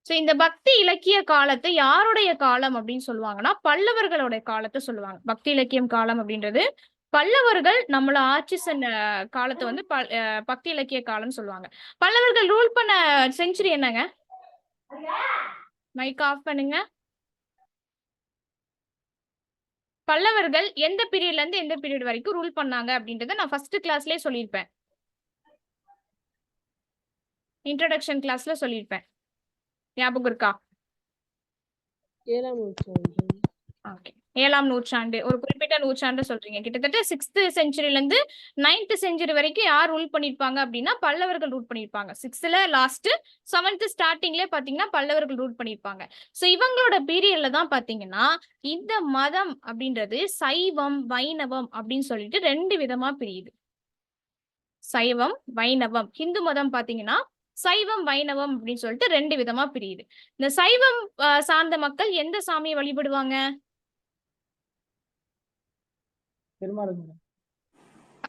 So இந்த பக்தி இலக்கிய காலத்தை யாருடைய காலம் அப்படின்னு சொல்லுவாங்கன்னா பல்லவர்களுடைய காலத்தை சொல்லுவாங்க. பக்தி இலக்கியம் காலம் அப்படின்றது பல்லவர்கள் நம்மள ஆட்சி செஞ்ச காலத்தை வந்து பக்தி இலக்கிய காலம் சொல்லுவாங்க. பல்லவர்கள் ரூல் பண்ண செஞ்சுரி என்னங்க? மைக் ஆஃப் பண்ணுங்க. பல்லவர்கள் எந்த பீரியட்ல இருந்து எந்த பீரியட் வரைக்கும் ரூல் பண்ணாங்க அப்படின்றத நான் ஃபர்ஸ்ட் கிளாஸ்லயே சொல்லியிருப்பேன். இன்ட்ரோடக்ஷன் கிளாஸ்ல சொல்லியிருப்பேன். ஞாபகம் இருக்கா? 7ஆம் நூற்றாண்டு. ஓகே, 7ஆம் நூற்றாண்டு. ஒரு குறிப்பிட்ட நூற்றாண்டு சொல்றீங்க. கிட்டத்தட்ட 6th செஞ்சுரில இருந்து 9th செஞ்சுரி வரைக்கும் யார் ரூல் பண்ணிருப்பாங்க அப்படின்னா பல்லவர்கள் ரூல் பண்ணிருப்பாங்க. 6th லாஸ்ட், 7th ஸ்டார்டிங்ல பாத்தீங்கன்னா பல்லவர்கள் ரூல் பண்ணிருப்பாங்க. சோ இவங்களோட பீரியட்ல தான் பாத்தீங்கன்னா இந்த மதம் அப்படின்றது சைவம் வைணவம் அப்படின்னு சொல்லிட்டு 2 விதமா பிரியுது. சைவம் வைணவம். ஹிந்து மதம் பாத்தீங்கன்னா சைவம் வைணவம் அப்படின்னு சொல்லிட்டு 2 விதமா பிரியுது. இந்த சைவம் சார்ந்த மக்கள் எந்த சாமியை வழிபடுவாங்க?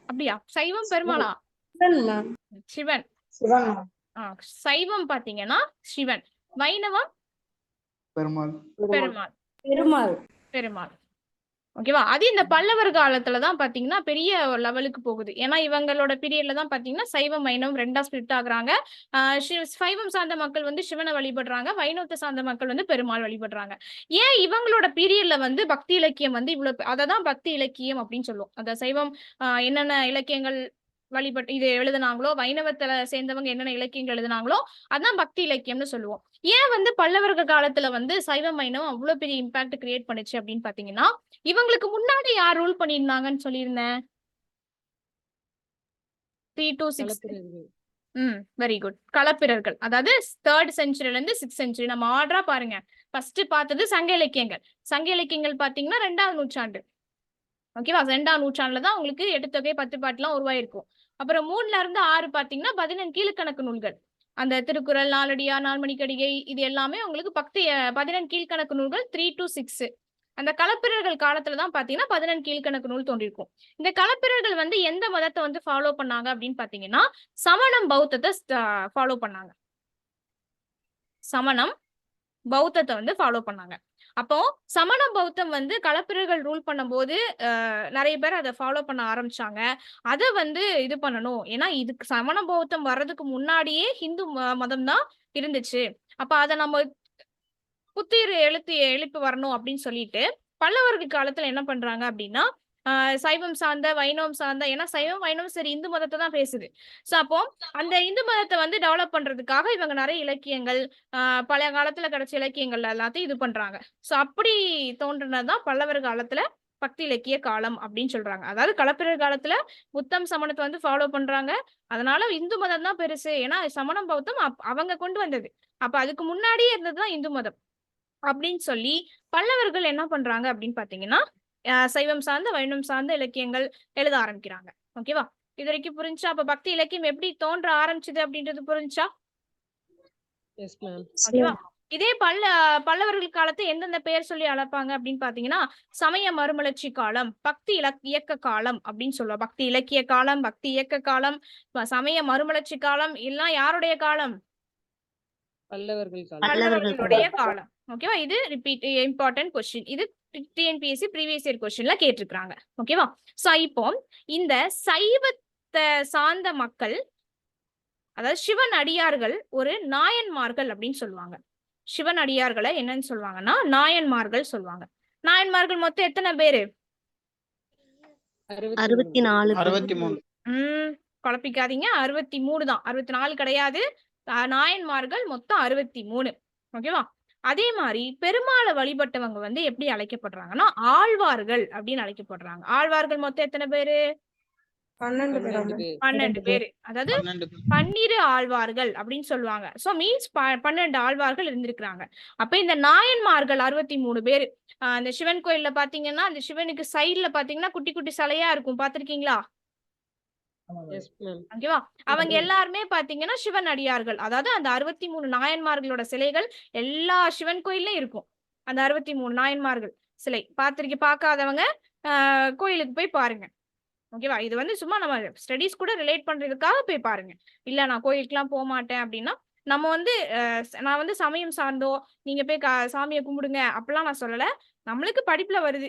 அப்படியா? சைவம் பெருமாளா? சிவன். சைவம் பாத்தீங்கன்னா சிவன், வைணவம் பெருமாள். பெருமாள் பெருமாள். ஓகேவா? அது இந்த பல்லவர் காலத்துலதான் பாத்தீங்கன்னா பெரிய லெவலுக்கு போகுது. ஏன்னா இவங்களோட பீரியட்ல தான் பாத்தீங்கன்னா சைவம் வைணவம் 2ஆ ஸ்பிளிட் ஆகுறாங்க. சைவம் சார்ந்த மக்கள் வந்து சிவனை வழிபடுறாங்க, வைணவத்தை சார்ந்த மக்கள் வந்து பெருமாள் வழிபடுறாங்க. ஏன் இவங்களோட பீரியட்ல வந்து பக்தி இலக்கியம் வந்து இவ்வளவு, அததான் பக்தி இலக்கியம் அப்படின்னு சொல்லுவோம். அந்த சைவம் என்னென்ன இலக்கியங்கள் வழிபட்டு இது எழுதுனாங்களோ, வைணவத்துல சேர்ந்தவங்க என்னென்ன இலக்கியங்கள் எழுதுனாங்களோ அதான் பக்தி இலக்கியம்னு சொல்லுவோம். ஏன் வந்து பல்லவர்கள் காலத்துல வந்து சைவம் வைணவம் அவ்வளவு பெரிய இம்பாக்ட் கிரியேட் பண்ணுச்சு அப்படின்னு பாத்தீங்கன்னா இவங்களுக்கு முன்னாடி யார் ரூல் பண்ணியிருந்தாங்கன்னு சொல்லியிருந்தேன்? 3 to 6. Very good. களப்பிரர்கள். அதாவது 3rd செஞ்சுரில இருந்து 6th செஞ்சுரி. நம்ம ஆர்டரா பாருங்க. ஃபர்ஸ்ட் பார்த்தது சங்க இலக்கியங்கள். சங்க இலக்கியங்கள் பாத்தீங்கன்னா 2ஆம் நூற்றாண்டு. ஓகேவா? 2ஆம் நூற்றாண்டுல தான் உங்களுக்கு 8 தொகை 10 பாட்டுலாம் உருவாயிருக்கும். அப்புறம் 3ல இருந்து 6 பாத்தீங்கன்னா 11 கீழ்கணக்கு நூல்கள். அந்த திருக்குறள், நாலடியார், நால்மணிக்கடிகை இது எல்லாமே உங்களுக்கு 11 கீழ்கணக்கு நூல்கள் 3 to 6. அந்த களப்பிரர்கள் காலத்துலதான் பாத்தீங்கன்னா 11 கீழ்கணக்கு நூல் தோன்றிருக்கும். இந்த களப்பிரர்கள் வந்து எந்த மதத்தை வந்து ஃபாலோ பண்ணாங்க அப்படின்னு பாத்தீங்கன்னா சமணம் பௌத்தத்தை ஃபாலோ பண்ணாங்க. சமணம் பௌத்தத்தை வந்து ஃபாலோ பண்ணாங்க. அப்போ சமண பௌத்தம் வந்து களப்பிரர்கள் ரூல் பண்ணும்போது நிறைய பேர் அதை ஃபாலோ பண்ண ஆரம்பிச்சாங்க. அதை வந்து இது பண்ணணும். ஏன்னா இதுக்கு சமண பௌத்தம் வர்றதுக்கு முன்னாடியே ஹிந்து மதம் தான் இருந்துச்சு. அப்ப அதை நம்ம புத்துயிர் எழுப்பி வரணும் அப்படின்னு சொல்லிட்டு பல்லவர்கள் காலத்துல என்ன பண்றாங்க அப்படின்னா சைவம் சார்ந்த வைணவம் சார்ந்த, ஏன்னா சைவம் வைணவம் சரி இந்து மதத்தை தான் பேசுது. சோ அப்போ அந்த இந்து மதத்தை வந்து டெவலப் பண்றதுக்காக இவங்க நிறைய இலக்கியங்கள் பழைய காலத்துல கிடைச்ச இலக்கியங்கள் எல்லாத்தையும் இது பண்றாங்க. சோ அப்படி தோன்றினதுதான் பல்லவர் காலத்துல பக்தி இலக்கிய காலம் அப்படின்னு சொல்றாங்க. அதாவது களப்பிரர் காலத்துல புத்தம் சமணத்தை வந்து ஃபாலோ பண்றாங்க. அதனால இந்து மதம் தான் பெருசு. ஏன்னா சமணம் பௌத்தம் அவங்க கொண்டு வந்தது. அப்ப அதுக்கு முன்னாடியே இருந்ததுதான் இந்து மதம் அப்படின்னு சொல்லி பல்லவர்கள் என்ன பண்றாங்க அப்படின்னு பாத்தீங்கன்னா சைவம் சார்ந்த வைணவம் சார்ந்த இலக்கியங்கள் எழுத ஆரம்பிக்கிறாங்க. ஓகேவா? இது வரைக்கும் புரிஞ்சா? அப்ப பக்தி இலக்கியம் எப்படி தோன்ற ஆரம்பிச்சது அப்படின்றது புரிஞ்சா? ஓகேவா? இதே பல்லவர்கள் காலத்தை எந்தெந்த பெயர் சொல்லி அழைப்பாங்க அப்படின்னு பாத்தீங்கன்னா சமய மறுமலர்ச்சி காலம், பக்தி இயக்க காலம் அப்படின்னு சொல்லுவோம். பக்தி இலக்கிய காலம், பக்தி இயக்க காலம், சமய மறுமலர்ச்சி காலம் எல்லாம் யாருடைய காலம்? பல்லவர்களுடைய காலம். ஓகேவா? இது ரிப்பீட் இம்பார்ட்டன்ட் கொஸ்டின். இது டிஎன்பிஎஸ்சி ப்ரீவியஸ் இயர் கொஸ்டின்ல கேட்டிருக்காங்க. ஓகேவா? சோ இப்போ இந்த சைவத்தை சார்ந்த மக்கள், அதாவது சிவன் அடியார்கள் ஒரு நாயன்மார்கள் அப்படின்னு சொல்லுவாங்க. சிவன் அடியார்களை என்னன்னு சொல்லுவாங்கன்னா நாயன்மார்கள் சொல்லுவாங்க. நாயன்மார்கள் மொத்தம் எத்தனை பேரு? 63. குழப்பிக்காதீங்க. 63 தான், 64 கிடையாது. நாயன்மார்கள் மொத்தம் 63. ஓகேவா? அதே மாதிரி பெருமாளை வழிபட்டவங்க வந்து எப்படி அழைக்கப்படுறாங்கன்னா ஆழ்வார்கள் அப்படின்னு அழைக்கப்படுறாங்க. ஆழ்வார்கள் மொத்தம் எத்தனை பேரு? 12 பேரு. அதாவது 12 ஆழ்வார்கள் அப்படின்னு சொல்லுவாங்க. சோ மீன்ஸ் 12 ஆழ்வார்கள் இருந்திருக்கிறாங்க. அப்ப இந்த நாயன்மார்கள் 63 பேரு. அந்த சிவன் கோயில்ல பாத்தீங்கன்னா அந்த சிவனுக்கு சைட்ல பாத்தீங்கன்னா குட்டி குட்டி சிலையா இருக்கும், பாத்திருக்கீங்களா? ஓகேவா? அவங்க எல்லாருமே பாத்தீங்கன்னா சிவன் அடியார்கள். அதாவது அந்த 63 நாயன்மார்களோட சிலைகள் எல்லா சிவன் கோயிலும் இருக்கும். அந்த 63 நாயன்மார்கள் சிலை பார்க்காதவங்க கோயிலுக்கு போய் பாருங்க. ஓகேவா? இது வந்து சும்மா நம்ம ஸ்டடீஸ் கூட ரிலேட் பண்றதுக்காக போய் பாருங்க. இல்ல நான் கோயிலுக்குலாம் போக மாட்டேன் அப்படின்னா நம்ம வந்து நான் வந்து சமயம் சார்ந்தோ நீங்க போய் சாமியை கும்பிடுங்க அப்படிலாம் நான் சொல்லல. நம்மளுக்கு படிப்புல வருது,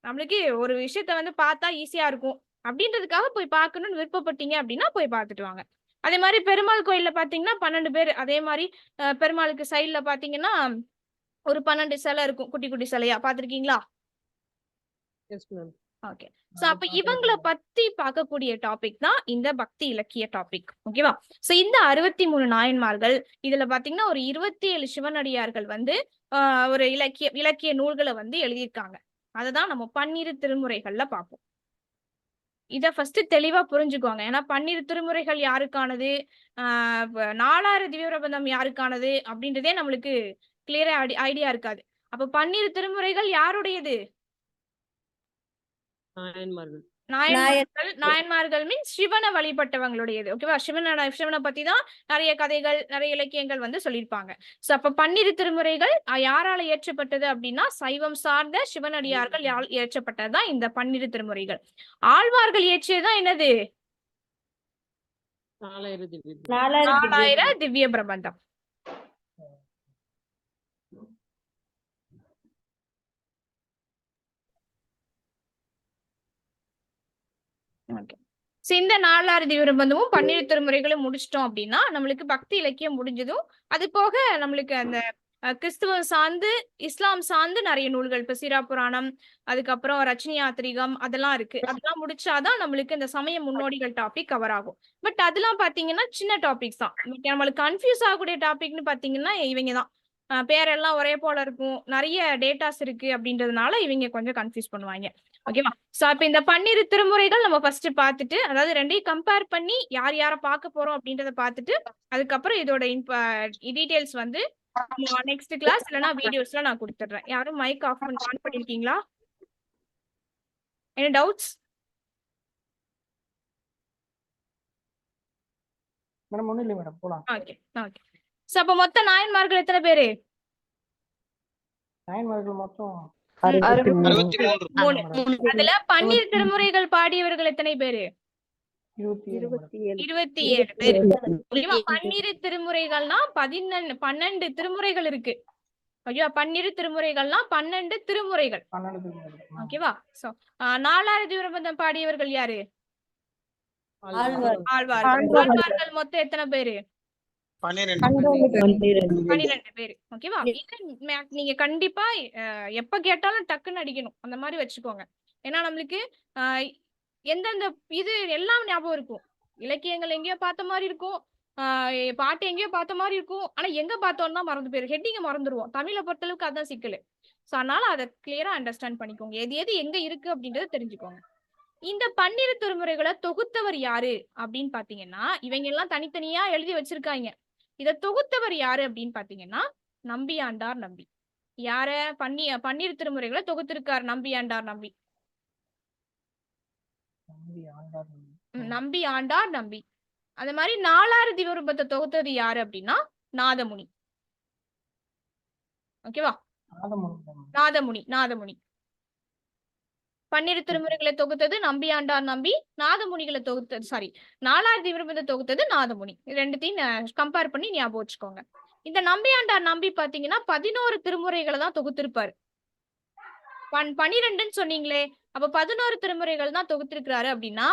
நம்மளுக்கு ஒரு விஷயத்த வந்து பார்த்தா ஈஸியா இருக்கும் அப்படின்றதுக்காக போய் பார்க்கணும்னு விருப்பப்பட்டீங்க அப்படின்னா போய் பார்த்துட்டு வாங்க. அதே மாதிரி பெருமாள் கோயில்ல பாத்தீங்கன்னா 12 பேர். அதே மாதிரி பெருமாளுக்கு சைட்ல பாத்தீங்கன்னா ஒரு 12 சிலை இருக்கும், குட்டி குட்டி சிலையா பாத்திருக்கீங்களா? ஓகே. சோ அப்ப இவங்களை பத்தி பார்க்கக்கூடிய டாபிக் தான் இந்த பக்தி இலக்கிய டாபிக். ஓகேவா? சோ இந்த 63 நாயன்மார்கள், இதுல பாத்தீங்கன்னா ஒரு 27 சிவனடியார்கள் வந்து ஒரு இலக்கிய நூல்களை வந்து எழுதியிருக்காங்க. அததான் நம்ம பன்னிரு திருமுறைகள்ல பார்ப்போம். இத ஃபர்ஸ்ட் தெளிவா புரிஞ்சுக்கோங்க. ஏன்னா 12 திருமுறைகள் யாருக்கானது, நாலாயிர திவ்யபிரபந்தம் யாருக்கானது அப்படின்றதே நம்மளுக்கு கிளியரா ஐடியா இருக்காது. அப்ப 12 திருமுறைகள் யாருடையது? நாயன்மார்கள் மீன்ஸ் சிவனை வழிபட்டவங்களுடையது. ஓகேவா? சிவனை பத்தி தான் நிறைய கதைகள், நிறைய இலக்கியங்கள் வந்து சொல்லியிருப்பாங்க. சோ அப்ப 12 திருமுறைகள் யாரால இயற்றப்பட்டது அப்படின்னா சைவம் சார்ந்த சிவனடியார்கள் இயற்றப்பட்டதுதான் இந்த 12 திருமுறைகள். ஆழ்வார்கள் இயற்றியதுதான் என்னது? 4000 திவ்ய பிரபந்தம். இந்த 4000 திவ்ய பிரபந்தமும் 12 திருமுறைகளும் முடிச்சிட்டோம் அப்படின்னா நம்மளுக்கு பக்தி இலக்கியம் முடிஞ்சதும், அது போக நம்மளுக்கு அந்த கிறிஸ்துவம் சார்ந்து, இஸ்லாம் சார்ந்து நிறைய நூல்கள், இப்ப சீரா புராணம், அதுக்கப்புறம் ரச்சனி யாத்திரிகம் அதெல்லாம் இருக்கு. அதெல்லாம் முடிச்சாதான் நம்மளுக்கு இந்த சமய முன்னோடிகள் டாபிக் கவர் ஆகும். பட் அதெல்லாம் பாத்தீங்கன்னா சின்ன டாபிக்ஸ் தான். நம்மளுக்கு கன்ஃபியூஸ் ஆகக்கூடிய டாபிக்னு பாத்தீங்கன்னா இவங்க தான். பேரெல்லாம் ஒரே போல இருக்கும், நிறைய டேட்டாஸ் இருக்கு அப்படின்றதுனால இவங்க கொஞ்சம் கன்ஃபியூஸ் பண்ணுவாங்க. ஓகேவா? சோ அப்ப இந்த 12 திருமுறைகள் நம்ம ஃபர்ஸ்ட் பார்த்துட்டு, அதாவது ரெண்டையும் கம்பேர் பண்ணி யார் யார பார்க்க போறோம் அப்படின்றத பார்த்துட்டு, அதுக்கப்புறம் இதோட டீடைல்ஸ் வந்து நெக்ஸ்ட் கிளாஸ் இல்லனா வீடியோஸ்ல நான் கொடுத்துடுறேன். யாரும் மைக் ஆன் பண்ணிருக்கீங்களா? என்ன டவுட்ஸ்? மேடம் ஒண்ணும் இல்ல மேடம், போலாம். Okay okay. சோ அப்ப மொத்த நாயன்மார்கள் எத்தனை பேரு? நாயன்மார்கள் மொத்தம் 63. அதுல 12 திருமுறைகள் பாடியவர்கள் எத்தனை பேரு? 27 பேரு. 12 திருமுறைகள்னா 12 திருமுறைகள் இருக்கு. ஓகேவா? 12 திருமுறைகள்னா 12 திருமுறைகள். ஓகேவா? சோ 4000 திவ்யபிரபந்தம் பாடியவர்கள் யாரு? ஆழ்வார்கள் மொத்தம் எத்தனை பேரு? 12 பேரு. ஓகேவா? நீங்க கண்டிப்பா எப்ப கேட்டாலும் டக்குன்னு அடிக்கணும், அந்த மாதிரி வச்சுக்கோங்க. ஏன்னா நம்மளுக்கு எந்தெந்த இது எல்லாம் ஞாபகம் இருக்கும். இலக்கியங்கள் எங்கேயோ பார்த்த மாதிரி இருக்கும், பாட்டு எங்கேயோ பார்த்த மாதிரி இருக்கும், ஆனா எங்க பார்த்தோம்னா மறந்து போயிரும், ஹெட்டிங்க மறந்துடுவோம். தமிழை பொறுத்தளவுக்கு அதான் சிக்கல். சோ அதனால அதை கிளியரா அண்டர்ஸ்டாண்ட் பண்ணிக்கோங்க, எது எது எங்க இருக்கு அப்படின்றத தெரிஞ்சுக்கோங்க. இந்த 12 திருமுறைகளை தொகுத்தவர் யாரு அப்படின்னு பாத்தீங்கன்னா, இவங்க எல்லாம் தனித்தனியா எழுதி வச்சிருக்காங்க. இத தொகுத்தவர் யாரு அப்படின்னு பாத்தீங்கன்னா நம்பியாண்டார் நம்பி. யார 12 திருமுறைகளை தொகுத்திருக்கார்? நம்பியாண்டார் நம்பி. நம்பி ஆண்டார் நம்பி. அது மாதிரி 4000 திவ்யபிரபந்தத்தை தொகுத்தது யாரு அப்படின்னா நாதமுனி. ஓகேவா? நாதமுனி. 12 திருமுறைகளை தொகுத்தது நம்பியாண்டார் நம்பி, நாதமுனிகளை தொகுத்தது 4000 திவ்யபிரபந்தத்தை தொகுத்தது நாதமுனி. ரெண்டுத்தையும் கம்பேர் பண்ணி ஞாபகம் வச்சுக்கோங்க. இந்த நம்பியாண்டார் நம்பி பாத்தீங்கன்னா 11 திருமுறைகளை தான் தொகுத்திருப்பாரு. 12ன்னு சொன்னீங்களே, அப்ப 11 திருமுறைகள் தான் தொகுத்திருக்கிறாரு அப்படின்னா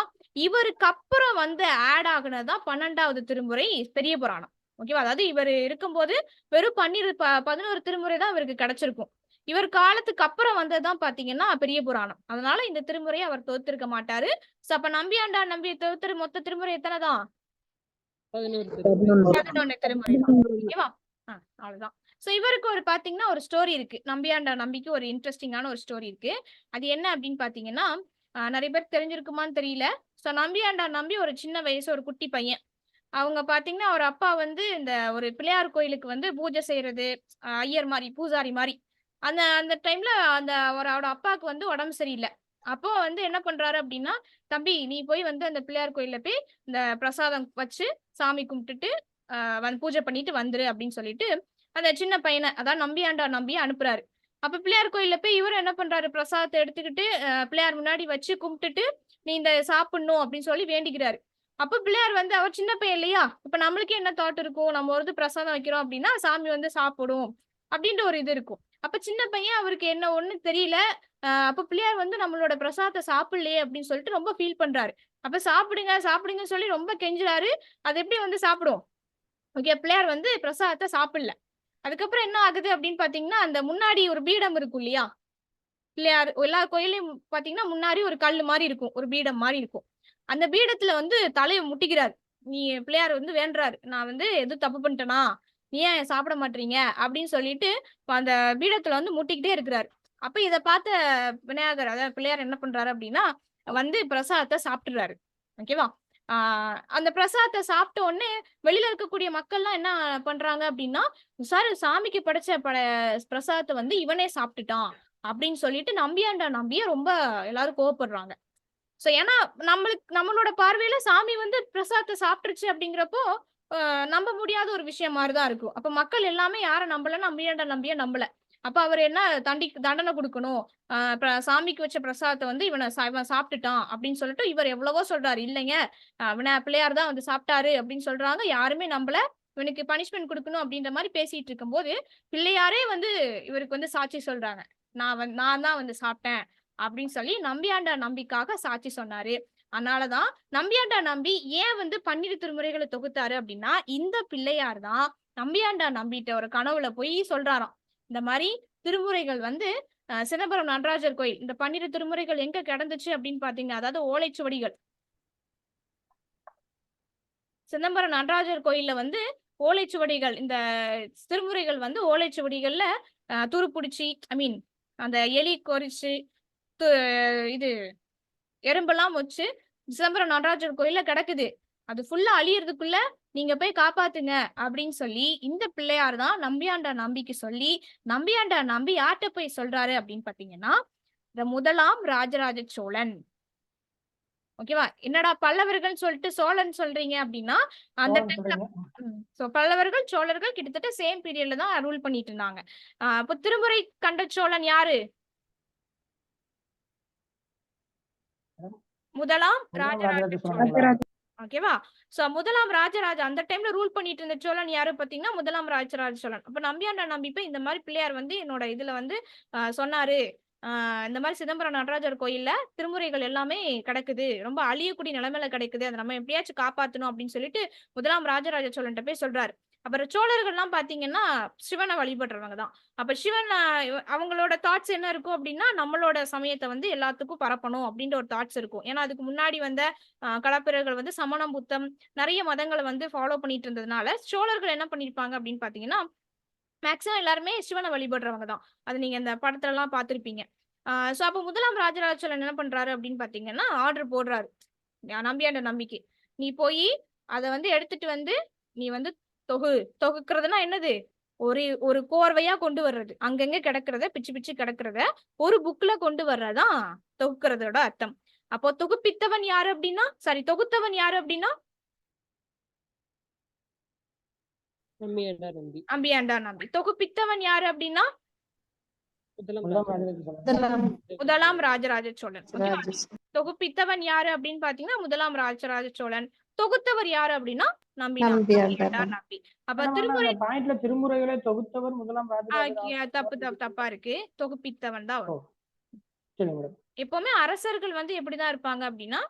இவருக்கு அப்புறம் வந்து ஆட் ஆகுனதுதான் 12வது திருமுறை பெரிய புராணம். ஓகேவா? அதாவது இவர் இருக்கும்போது வெறும் 11 திருமுறை தான் இவருக்கு கிடைச்சிருக்கும். இவர் காலத்துக்கு அப்புறம் வந்ததுதான் பாத்தீங்கன்னா பெரிய புராணம். அதனால இந்த திருமுறையை அவர் தொகுத்திருக்க மாட்டாரு. அப்ப நம்பியாண்டார் நம்பி தொகுத்திரு மொத்த திருமுறை எத்தனைதான்? 11 திருமுறை தான். ஓகேவா? அவ்வளவுதான். சோ இவருக்கு ஒரு பாத்தீங்கன்னா ஒரு ஸ்டோரி இருக்கு. நம்பியாண்டார் நம்பிக்கு ஒரு இன்ட்ரெஸ்டிங்கான ஒரு ஸ்டோரி இருக்கு. அது என்ன அப்படின்னு பாத்தீங்கன்னா, நிறைய பேர் தெரிஞ்சிருக்குமான்னு தெரியல. சோ நம்பியாண்டார் நம்பி ஒரு சின்ன வயசு ஒரு குட்டி பையன். அவங்க பாத்தீங்கன்னா ஒரு அப்பா வந்து இந்த ஒரு பிள்ளையார் கோயிலுக்கு வந்து பூஜை செய்யறது, ஐயர் மாதிரி பூசாரி மாதிரி. அந்த டைம்ல அவரோட அப்பாவுக்கு வந்து உடம்பு சரியில்லை. அப்போ வந்து என்ன பண்றாரு அப்படின்னா, தம்பி நீ போய் வந்து அந்த பிள்ளையார் கோயில்ல போய் இந்த பிரசாதம் வச்சு சாமி கும்பிட்டுட்டு வந்து பூஜை பண்ணிட்டு வந்துரு அப்படின்னு சொல்லிட்டு அந்த சின்ன பையனை, அதான் நம்பியாண்டார் நம்பியை அனுப்புறாரு. அப்ப பிள்ளையார் கோயில்ல போய் இவரும் என்ன பண்றாரு, பிரசாதத்தை எடுத்துக்கிட்டு பிள்ளையார் முன்னாடி வச்சு கும்பிட்டுட்டு நீ இந்த சாப்பிடணும் அப்படின்னு சொல்லி வேண்டிக்கிறாரு. அப்ப பிள்ளையார் வந்து அவர் சின்ன பையன் இல்லையா? இப்ப நம்மளுக்கே என்ன தாட் இருக்கும்? நம்ம வந்து பிரசாதம் வைக்கிறோம் அப்படின்னா, சாமி வந்து சாப்பிடும் அப்படின்ற ஒரு இது இருக்கும். அப்ப சின்ன பையன் அவருக்கு என்ன ஒண்ணு தெரியல. அப்ப பிள்ளையார் வந்து நம்மளோட பிரசாதத்த சாப்பிடலையே அப்படின்னு சொல்லிட்டு ரொம்ப ஃபீல் பண்றாரு. அப்ப சாப்பிடுங்க, சாப்பிடுங்கன்னு சொல்லி ரொம்ப கெஞ்சுறாரு. அது எப்படி வந்து சாப்பிடும்? ஓகே. பிள்ளையார் வந்து பிரசாதத்த சாப்பிடல. அதுக்கப்புறம் என்ன ஆகுது அப்படின்னு பார்த்தீங்கன்னா, அந்த முன்னாடி ஒரு பீடம் இருக்கும் இல்லையா? பிள்ளையார் எல்லா கோயில்லயும் பார்த்தீங்கன்னா, முன்னாடி ஒரு கல்லு மாரி இருக்கும். ஒரு பீடம் மாரி இருக்கும். அந்த பீடத்துல வந்து தலைய முட்டிக்கிறாரு. நீ பிள்ளையார் வந்து வேண்டுறாரு. "நான் வந்து எதுவும் தப்பு பண்ணிட்டேனா? ஏன் சாப்பிட மாட்றீங்க?" அப்படின்னு சொல்லிட்டு அந்த பீடத்துல வந்து முட்டிக்கிட்டே இருக்கிறாரு. அப்ப இத பார்த்த விநாயகர் அதாவது பிள்ளையார் என்ன பண்றாரு அப்படின்னா, வந்து பிரசாதத்த சாப்பிட்டுறாரு. ஓகேவா? ஆ அந்த பிரசாதத்த சாப்பிட்ட உடனே வெளியில இருக்கக்கூடிய மக்கள்லாம் என்ன பண்றாங்க அப்படின்னா, "சார் சாமிக்கு படைச்ச பிரசாதத்த வந்து இவனே சாப்பிட்டுட்டான்." அப்படின்னு சொல்லிட்டு நம்பியாண்டா நம்பிய ரொம்ப எல்லாரும் கோவப்படுறாங்க. சோ ஏன்னா நம்மளோட பார்வையில சாமி வந்து பிரசாதத்த சாப்பிட்டுருச்சு அப்படிங்கிறப்போ, நம்ப முடியாத ஒரு விஷயம் மாரி தான் இருக்கும். அப்ப மக்கள் எல்லாமே யார நம்பல? நம்பியாண்ட நம்பிய நம்பல. அப்ப அவரு என்ன தண்டனை குடுக்கணும். சாமிக்கு வச்ச பிரசாதத்த வந்து இவன் சாப்பிட்டுட்டான் அப்படின்னு சொல்லிட்டு இவர் எவ்வளவோ சொல்றாரு. இல்லைங்க, பிள்ளையார் தான் வந்து சாப்பிட்டாரு அப்படின்னு சொல்றாங்க. யாருமே நம்பல. இவனுக்கு பனிஷ்மென்ட் குடுக்கணும் அப்படின்ற மாரி பேசிட்டு இருக்கும்போது, பிள்ளையாரே வந்து இவருக்கு வந்து சாட்சி சொல்றாங்க. நான் தான் வந்து சாப்பிட்டேன். அப்படின்னு சொல்லி நம்பியாண்டா நம்பிக்காக சாட்சி சொன்னாரு. அதனாலதான் நம்பியாண்டா நம்பி ஏன் வந்து 12 திருமுறைகள தொகுத்தாரு அப்படின்னா, இந்த பிள்ளையார் தான் நம்பியாண்டா நம்பிட்ட ஒரு கனவுல போய் சொல்றாராம். இந்த மாரி திருமுறைகள் வந்து சிதம்பரம் நடராஜர் கோயில் இந்த 12 திருமுறைகள் எங்க கிடந்துச்சு அப்படின்னு பார்த்தீங்கன்னா, அதாவது ஓலைச்சுவடிகள். சிதம்பரம் நடராஜர் கோயில்ல வந்து ஓலைச்சுவடிகள் இந்த திருமுறைகள் வந்து ஓலைச்சுவடிகள்ல துருப்புடிச்சு ஐ மீன் அந்த எலி கொறிச்சு து இது எறும்பெல்லாம் வச்சு சிதம்பரம் நடராஜர் கோயில்ல கிடக்குது. அது ஃபுல்லா அழியறதுக்குள்ள நீங்க போய் காப்பாத்துங்க அப்படின்னு சொல்லி இந்த பிள்ளையார் தான் நம்பியாண்டா நம்பிக்கு சொல்லி, நம்பியாண்டா நம்பி யார்ட்ட போய் சொல்றாரு அப்படின்னு பார்த்தீங்கன்னா, இந்த முதலாம் ராஜராஜ சோழன். ஓகேவா? என்னடா பல்லவர்கள்ன்னு சொல்லிட்டு சோழன் சொல்றீங்க அப்படின்னா, அந்த சோழன் டைம்ல சொல்றீங்க. சோ பல்லவர்கள், சோழர்கள் கிட்டத்தட்ட சேம் பீரியட்ல தான் ரூல் பண்ணிட்டு இருந்தாங்க. அப்ப திருமுறை கண்ட சோழன் யாரு? முதலாம் முதலாம் ராஜராஜ ராஜராஜ சோழன். சோழனுங்களா? ஓகேவா? சோ முதலாம் ராஜராஜ அந்த டைம்ல ரூல் பண்ணிட்டு இருந்த சோழன் யாரு பார்த்தீங்கன்னா, முதலாம் ராஜராஜ சோழன். அப்ப நம்பியாண்டா நம்பி போய் இந்த மாரி பிள்ளையார் வந்து என்னோட இதுல வந்து சொன்னாரு. இந்த மாரி சிதம்பரம் நடராஜர் கோயில்ல திருமுறைகள் எல்லாமே கிடக்குது. ரொம்ப அழியக்கூடிய நிலைமையில கிடக்குது. அத நம்ம எப்படியாச்சும் காப்பாத்தணும் அப்படின்னு சொல்லிட்டு முதலாம் ராஜராஜ சோழன்ட்ட போய் சொல்றாரு. அப்புறம் சோழர்கள்லாம் பார்த்தீங்கன்னா, சிவன வழிபடுறவங்க தான். அப்ப சிவன் அவங்களோட தாட்ஸ் என்ன இருக்கும் அப்படின்னா, நம்மளோட சமயத்த வந்து எல்லாத்துக்கும் பரப்பணும் அப்படின்ற ஒரு தாட்ஸ் இருக்கும். ஏன்னா அதுக்கு முன்னாடி வந்த களப்பிரர்கள் வந்து சமணம், புத்தம் நெறைய மதங்கள வந்து ஃபாலோ பண்ணிட்டு இருந்ததுனால, சோழர்கள் என்ன பண்ணியிருப்பாங்க அப்படின்னு பார்த்தீங்கன்னா, மேக்ஸிமம் எல்லாருமே சிவன வழிபடுறவங்க தான். அது நீங்க இந்த படத்துலலாம் பார்த்திருப்பீங்க. சோ அப்ப முதலாம் ராஜராஜ சோழன் என்ன பண்றாரு அப்படின்னு பார்த்தீங்கன்னா, ஆர்டர் போடுறாரு. நம்பியாண்ட நம்பிக்கு. "நீ போயி அத வந்து எடுத்துட்டு வந்து, நீ வந்து தொகு." தொகுக்கிறதுன்னா என்னது? ஒரு ஒரு கோர்வையா கொண்டு வர்றது. அங்கங்க கிடக்கிறத, பிச்சு பிச்சு கிடக்கிறத, ஒரு புக்ல கொண்டு வர்றது தான் தொகுக்கிறதோட அர்த்தம். அப்போ தொகுப்பித்தவன் யாரு அப்படின்னா சாரி தொகுத்தவன் யாரு அப்படின்னா, நம்பியாண்டா நம்பி. அம்பியாண்டா நம்பி. தொகுப்பித்தவன் யாரு அப்படின்னா, முதலாம் முதலாம் ராஜராஜ ராஜராஜ சோழன். முதலாம் ராஜராஜ சோழன். ஓகேவா? ராஜேஷ். தொகுப்பித்தவன் யாரு அப்படின்னு பார்த்தீங்கன்னா, முதலாம் ராஜராஜ சோழன். தொகுத்தவர் யாரு அப்படின்னா, நம்பியாண்டா நம்பியாண்டா நம்பி. அப்ப மேடம், ஆனா திருமுறை அந்த பாயிண்ட்ல திருமுறைகளை தொகுத்தவர் முதலாம் ராஜராஜ தப்பா இருக்கு. தொகுப்பித்தவன் தான் ஓ, வரும். சரி மேடம். எப்பவுமே அரசர்கள் வந்து எப்படிதான் இருப்பாங்க அப்படின்னா,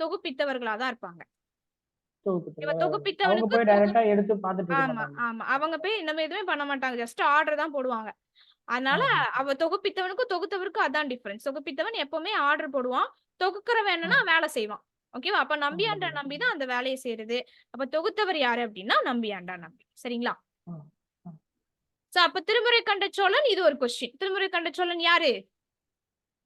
தொகுப்பித்தவர்களா தான் இருப்பாங்க. தொகுப்பு. இவ அவங்க தொகுப்பித்தவனுக்கு போய் டைரக்டா எடுத்து பார்த்துட்டு இருக்க ஆமா, மாட்டாங்க. ஆமா. அவங்க போய் நம்ம எதுவுமே பண்ண மாட்டாங்க. ஜஸ்ட் ஆர்டர் தான் போடுவாங்க. அதனால அவ தொகுப்பித்தவனுக்கும், தொகுத்தவருக்கும் அதான் டிஃபரன்ஸ். தொகுப்பித்தவன் எப்பவுமே ஆர்டர் போடுவான். தொகுக்கிறவன் என்னன்னா வேலை செய்வான். ஓகேவா? அப்ப நம்பியாண்டா நம்பி தான் அந்த வேலைய செய்றது. அப்ப தொகுத்தவர் யாரு அப்படின்னா, நம்பியாண்டா நம்பி. சரிங்களா? ஆ, ஆ. சோ அப்ப திருமுறை கண்ட சோழன் இது ஒரு கொஸ்டின். திருமுறை கண்ட சோழன் யாரு?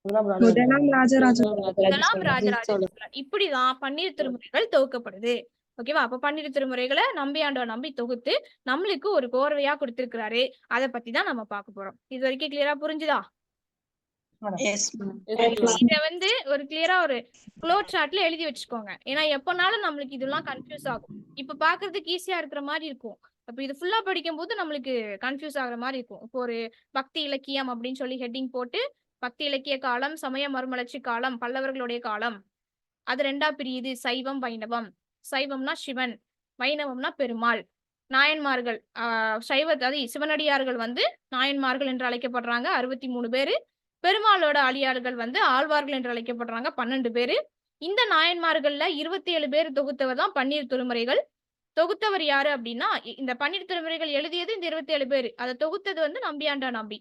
முதலாம் ராஜராஜ முதலாம் ராஜராஜ சோழன். இப்படிதான் 12 திருமுறைகள் தொகுக்கப்படுது. ஓகேவா? அப்ப 12 திருமுறைகள நம்பியாண்டா நம்பி தொகுத்து நம்மளுக்கு ஒரு கோர்வையா குடுத்திருக்கிறாரு. அத பத்தி தான் நம்ம பார்க்க போறோம். இது வரைக்கும் கிளியரா புரிஞ்சுதா? Yes ma'am. இத வந்து ஒரு கிளியரா ஒரு ஃப்ளோ சார்ட்ல எழுதி வச்சுக்கோங்க. ஏன்னா எப்பனாலும் நம்மளுக்கு இதெல்லாம் கன்ஃப்யூஸ் ஆகும். இப்ப பார்க்கிறதுக்கு ஈஸியா இருக்கிற மாரி இருக்கும். அப்ப இது ஃபுல்லா படிக்கும்போது நம்மளுக்கு கன்ஃப்யூஸ் ஆகுற மாரி இருக்கும். இப்போ ஒரு பக்தி இலக்கியம் அப்படின்னு சொல்லி ஹெட்டிங் போட்டு, பக்தி இலக்கிய காலம், சமய மறுமலர்ச்சி காலம், பல்லவர்களுடைய காலம், அது 2ஆ பிரியுது. சைவம், வைணவம். சைவம்னா சிவன், வைணவம்னா பெருமாள். நாயன்மார்கள் அதாவது சிவனடியார்கள் வந்து நாயன்மார்கள் என்று அழைக்கப்படுறாங்க 63 பேரு. பெருமாளோட அடியார்கள் வந்து ஆழ்வார்கள் என்று அழைக்கப்படுறாங்க 12 பேரு. இந்த நாயன்மார்கள்ல 27 பேர் தொகுத்தவர் தான் பன்னிரு திருமுறைகள். தொகுத்தவர் யாரு அப்படின்னா இந்த பன்னிரு திருமுறைகள் எழுதியது இந்த 27 பேரு. அதை தொகுத்தது வந்து நம்பியாண்டா நம்பி.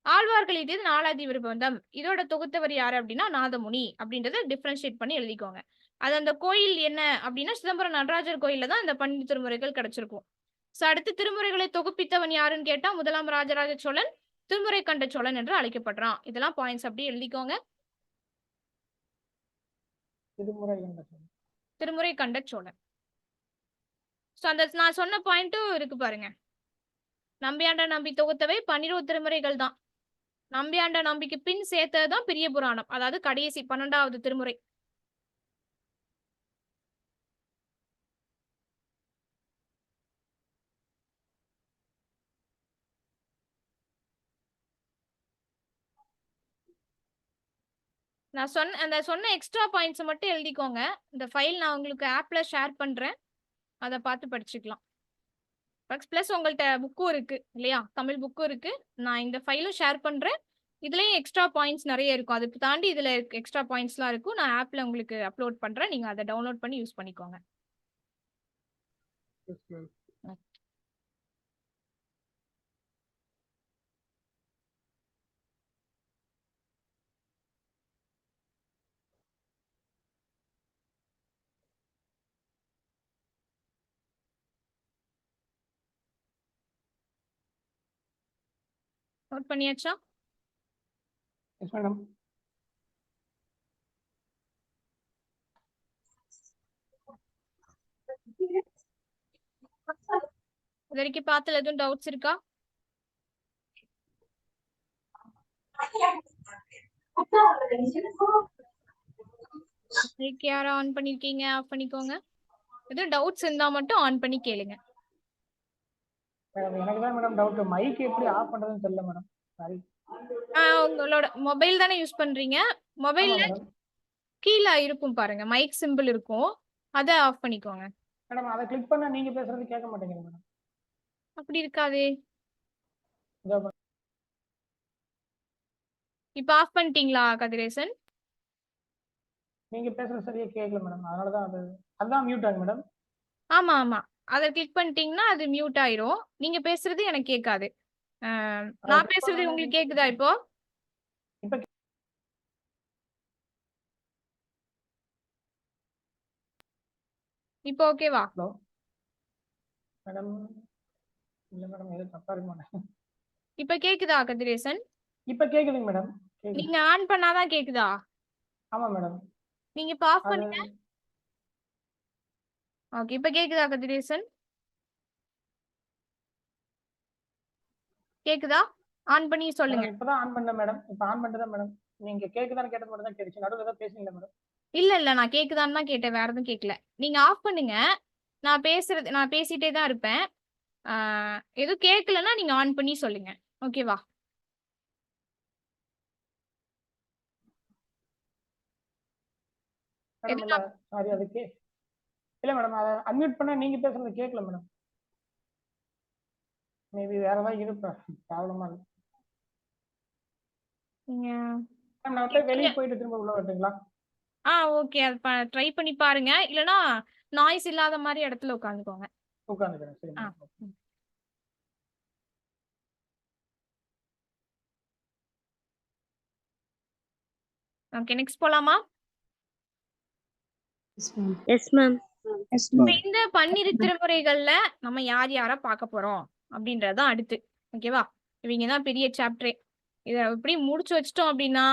ஆழ்வார்கள் எழுதியது நாலாதி விருப்பந்தம். இதோட தொகுத்தவர் யாரு அப்படின்னா நாதமுனி அப்படின்றத டிஃபரன்ஷியேட் பண்ணி எழுதிக்கோங்க. அது அந்த கோயில் என்ன அப்படின்னா சிதம்பரம் நடராஜர் கோயில்ல தான் இந்த பன்னிரு திருமுறைகள் கிடைச்சிருக்கும். சோ அடுத்து திருமுறைகளை தொகுப்பித்தவன் யாருன்னு கேட்டா முதலாம் ராஜராஜ சோழன் திருமுறை கண்ட சோழன் என்று அழைக்கப்படுறான். இதெல்லாம் பாயிண்ட்ஸ் அப்படியே எழுதிக்கோங்க. திருமுறை கண்ட சோழன். சோ அந்த நான் சொன்ன பாயிண்ட்டும் இருக்கு பாருங்க. நம்பியாண்ட நம்பி தொகுத்தவை 12 திருமுறைகள் தான். நம்பியாண்ட நம்பிக்கு பின் சேர்த்ததுதான் பெரிய புராணம், அதாவது கடைசி 12வது திருமுறை. நான் சொன்ன எக்ஸ்ட்ரா பாயிண்ட்ஸ் மட்டும் எழுதிக்கோங்க. இந்த ஃபைல் நான் உங்களுக்கு ஆப்ல ஷேர் பண்றேன், அதை பார்த்து படிச்சுக்கலாம். பிளஸ் உங்கள்ட்ட புக்கும் இருக்கு இல்லையா, தமிழ் புக்கும் இருக்கு. நான் இந்த ஃபைலும் ஷேர் பண்றேன். இதுலயும் எக்ஸ்ட்ரா பாயிண்ட்ஸ் நிறைய இருக்கும். அதுக்கு தாண்டி இதுல எக்ஸ்ட்ரா பாயிண்ட்ஸ்லாம் இருக்கும். நான் ஆப்ல உங்களுக்கு அப்லோட் பண்றேன். நீங்க அதை டவுன்லோட் பண்ணி யூஸ் பண்ணிக்கோங்க. நோட் பண்ணியாச்சா? Yes madam. இது வரைக்கும் பார்த்ததுல எதுவும் டவுட்ஸ் இருக்கா? யாரும் ஆன் பண்ணிருக்கீங்க? ஆஃப் பண்ணிக்கோங்க. எதுவும் டவுட்ஸ் இருந்தா மட்டும் ஆன் பண்ணி கேளுங்க. எனக்கு தான் மேடம் டவுட், மைக் எப்படி ஆஃப் பண்றதுன்னு தெரியல மேடம். சாரி. உங்களோட மொபைல் தானே யூஸ் பண்றீங்க? மொபைல்ல கீழே இருக்கும் பாருங்க, மைக் சிம்பிள் இருக்கும், அதை ஆஃப் பண்ணிக்கோங்க. மேடம் அதை கிளிக் பண்ணா நீங்க பேசுறது கேட்க மாட்டேங்குது மேடம். அப்படி இருக்காதே. இப்ப ஆஃப் பண்ணிட்டீங்களா கதிரேசன்? நீங்க பேசுறது சரியா கேட்கல மேடம், அதனாலதான் அதுதான் மியூட் ஆகும் மேடம். ஆமா ஆமா, அதை கிளிக் பண்ணிட்டீங்கன்னா அது மியூட் ஆயிரும். நீங்க பேசுறது எனக்கு கேட்காது. நான் பேசுறது உங்களுக்கு கேக்குதா இப்போ? இப்போ ஓகேவா? Hello madam. இல்ல மேடம், ஏதோ தப்பா இருக்கு மேடம். இப்ப கேக்குதா கதிரேசன்? இப்ப கேக்குதுங்க மேடம். நீங்க ஆன் பண்ணாதான் கேக்குதா? ஆமா மேடம். நீங்க இப்ப ஆஃப் பண்ணுங்க. ஓகே, இப்ப கேக்குதா கதிரேசன்? கேக்குதா? ஆன் பண்ணி சொல்லுங்க. இப்பதான் ஆன் பண்ணேன் மேடம். இப்ப ஆன் பண்ணிட்டேன் மேடம். நீங்க கேக்குதான்னு கேட்டது மட்டும் தான் கேட்டுச்சு. நடுவுல ஏதாவது பேசுனீங்களா மேடம்? இல்ல நான் கேக்குதான்னு தான் கேட்டேன், வேற எதுவும் கேட்கல. நீங்க ஆஃப் பண்ணுங்க. நான் பேசிட்டே தான் இருப்பேன். எதுவும் கேட்கலன்னா நீங்க ஆன் பண்ணி சொல்லுங்க. ஓகேவா? சாரி, அதுக்கு இல்ல மேடம், அதை அன்மியூட் பண்ணா நீங்க பேசுறது கேட்கல மேடம். மேபி வேற ஏதாவது இருப்பா ப்ராப்ளமா இருக்கு. நான் வெளியே போயிட்டு திரும்ப உள்ள வரட்டுங்களா? ஓகே, அது ட்ரை பண்ணி பாருங்க. இல்லனா நாய்ஸ் இல்லாத மாதிரி இடத்துல உட்காந்துக்கோங்க. உட்காந்துக்கிறேன். சரி. ஓகே, நெக்ஸ்ட் போலாமா? Yes ma'am. இந்த 12 திருமுறைகள்ல நம்ம யார் யார பார்க்க போறோம் அப்படின்றதான் அடுத்து. ஓகேவா? இவங்க தான் பெரிய சாப்டரே. இத எப்படி முடிச்சு வச்சிட்டோம் அப்படின்னா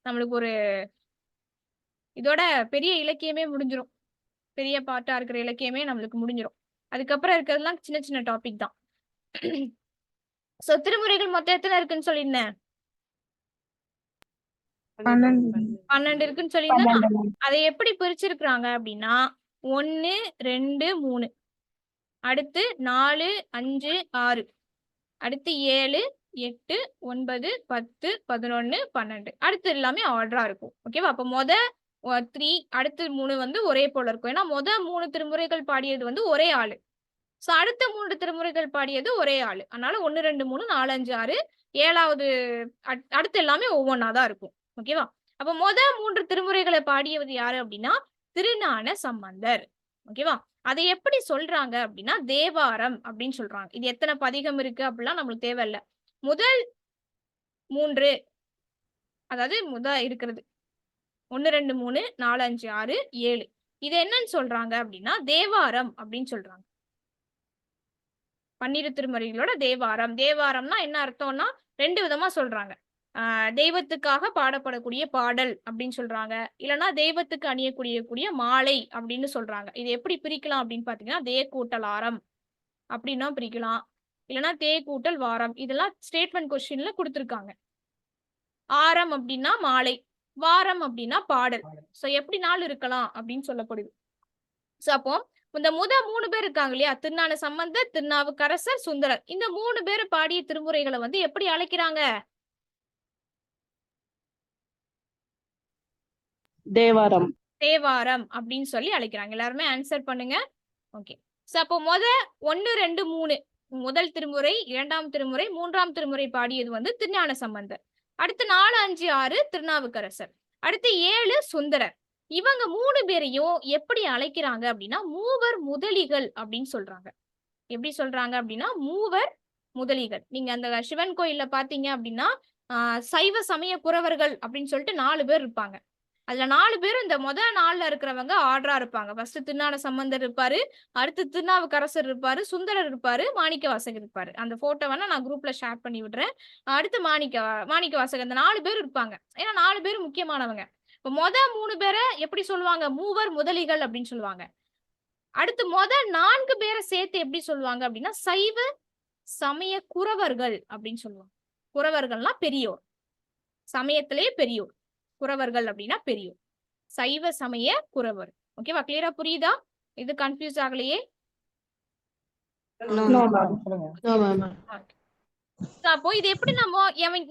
நம்மளுக்கு ஒரு இதோட பெரிய இலக்கியமே முடிஞ்சிரும். பெரிய பார்ட்டா இருக்கிற இலக்கியமே நம்மளுக்கு முடிஞ்சிரும். அதுக்கப்புறம் இருக்கிறதுலாம் சின்ன சின்ன டாபிக் தான். சோ திருமுறைகள் மொத்தம் எத்தனை இருக்குன்னு சொல்லியிருந்தேன்? 12 இருக்குன்னு சொல்லியிருந்தேன். அதை எப்படி பிரிச்சிருக்கிறாங்க அப்படின்னா 1, 2, 3, அடுத்து 4, 5, 6, அடுத்து 7, 8, 9, 10, 11, 12, அடுத்து எல்லாமே ஆர்டரா இருக்கும். ஓகேவா? அப்ப 3, அடுத்த 3 வந்து ஒரே போல இருக்கும். ஏன்னா 3 திருமுறைகள் பாடியது வந்து ஒரே ஆளு. சோ அடுத்த 3 திருமுறைகள் பாடியது ஒரே ஆளு. அதனால 1, 2, 3, 4, 5, 6 7வது அடுத்து எல்லாமே ஒவ்வொன்னா தான் இருக்கும். ஓகேவா? அப்ப 3 திருமுறைகளை பாடியது யாரு அப்படின்னா திருஞான சம்பந்தர். ஓகேவா? அதை எப்படி சொல்றாங்க அப்படின்னா தேவாரம் அப்படின்னு சொல்றாங்க. இது எத்தனை பதிகம் இருக்கு அப்படிலாம் நம்மளுக்கு தேவையில்ல. முதல் 3 அதாவது இருக்கிறது 1, 2, 3, 4, 5, 6, 7 இது என்னன்னு சொல்றாங்க அப்படின்னா தேவாரம் அப்படின்னு சொல்றாங்க. 12 திருமுறைகளோட தேவாரம். தேவாரம்னா என்ன அர்த்தம்னா 2 விதமா சொல்றாங்க. தெய்வத்துக்காக பாடப்படக்கூடிய பாடல் அப்படின்னு சொல்றாங்க. இல்லைன்னா தெய்வத்துக்கு அணியக்கூடிய மாலை அப்படின்னு சொல்றாங்க. இது எப்படி பிரிக்கலாம் அப்படின்னு பாத்தீங்கன்னா தே கூட்டல் ஆரம் அப்படின்னா பிரிக்கலாம். இல்லைன்னா தே கூட்டல் வாரம். இதெல்லாம் ஸ்டேட்மெண்ட் கொஸ்டின்ல கொடுத்திருக்காங்க. ஆரம் அப்படின்னா மாலை, வாரம் அப்படின்னா பாடல். சோ எப்படினாலும் இருக்கலாம் அப்படின்னு சொல்லப்படுது. சோ அப்போ இந்த 3 பேர் இருக்காங்க இல்லையா, திருஞான சம்பந்தர், திருநாவுக்கரசர், சுந்தரர், இந்த 3 பேர் பாடிய திருமுறைகளை வந்து எப்படி அழைக்கிறாங்க? தேவாரம். தேவாரம் அப்படின்னு சொல்லி அழைக்கிறாங்க. எல்லாருமே ஆன்சர் பண்ணுங்க. ஓகே. சோ அப்போ 1, 2, 3 முதல் திருமுறை, 2ஆம் திருமுறை, 3ஆம் திருமுறை பாடியது வந்து திருஞான சம்பந்தர். அடுத்து 4, 5, 6 திருநாவுக்கரசர். அடுத்து 7 சுந்தரர். இவங்க 3 பேரையும் எப்படி அழைக்கிறாங்க அப்படின்னா மூவர் முதலிகள் அப்படின்னு சொல்றாங்க. எப்படி சொல்றாங்க அப்படின்னா மூவர் முதலிகள். நீங்க அந்த சிவன் கோயில்ல பாத்தீங்க அப்படின்னா சைவ சமய குறவர்கள் அப்படின்னு சொல்லிட்டு 4 பேர் இருப்பாங்க. அதுல 4 பேரும் இந்த 4ல இருக்கிறவங்க ஆர்டரா இருப்பாங்க. ஃபர்ஸ்ட் திருஞான சம்பந்தர் இருப்பாரு, அடுத்து திருநாவுக்கரசர் இருப்பாரு, சுந்தரர் இருப்பாரு, மாணிக்கவாசகர் இருப்பாரு. அந்த போட்டோ வேணா நான் குரூப்ல ஷேர் பண்ணி விடுறேன். அடுத்து மாணிக்கவாசகர். இந்த 4 பேர் இருப்பாங்க. ஏன்னா 4 பேர் முக்கியமானவங்க. இப்ப 3 பேரை எப்படி சொல்லுவாங்க? மூவர் முதலிகள் அப்படின்னு சொல்லுவாங்க. அடுத்து 4 பேரை சேர்த்து எப்படி சொல்லுவாங்க அப்படின்னா சைவ சமய குறவர்கள் அப்படின்னு சொல்லுவாங்க. குறவர்கள்னா பெரியோர், சமயத்திலே பெரியோர். குறவர்கள் அப்படின்னா பெரியோர், சைவ சமய குறவர். ஓகேவா? கிளியரா புரியுதா? இது கன்ஃபியூஸ் ஆகலையே? சொல்லுங்க. அப்போ இது எப்படி நம்ம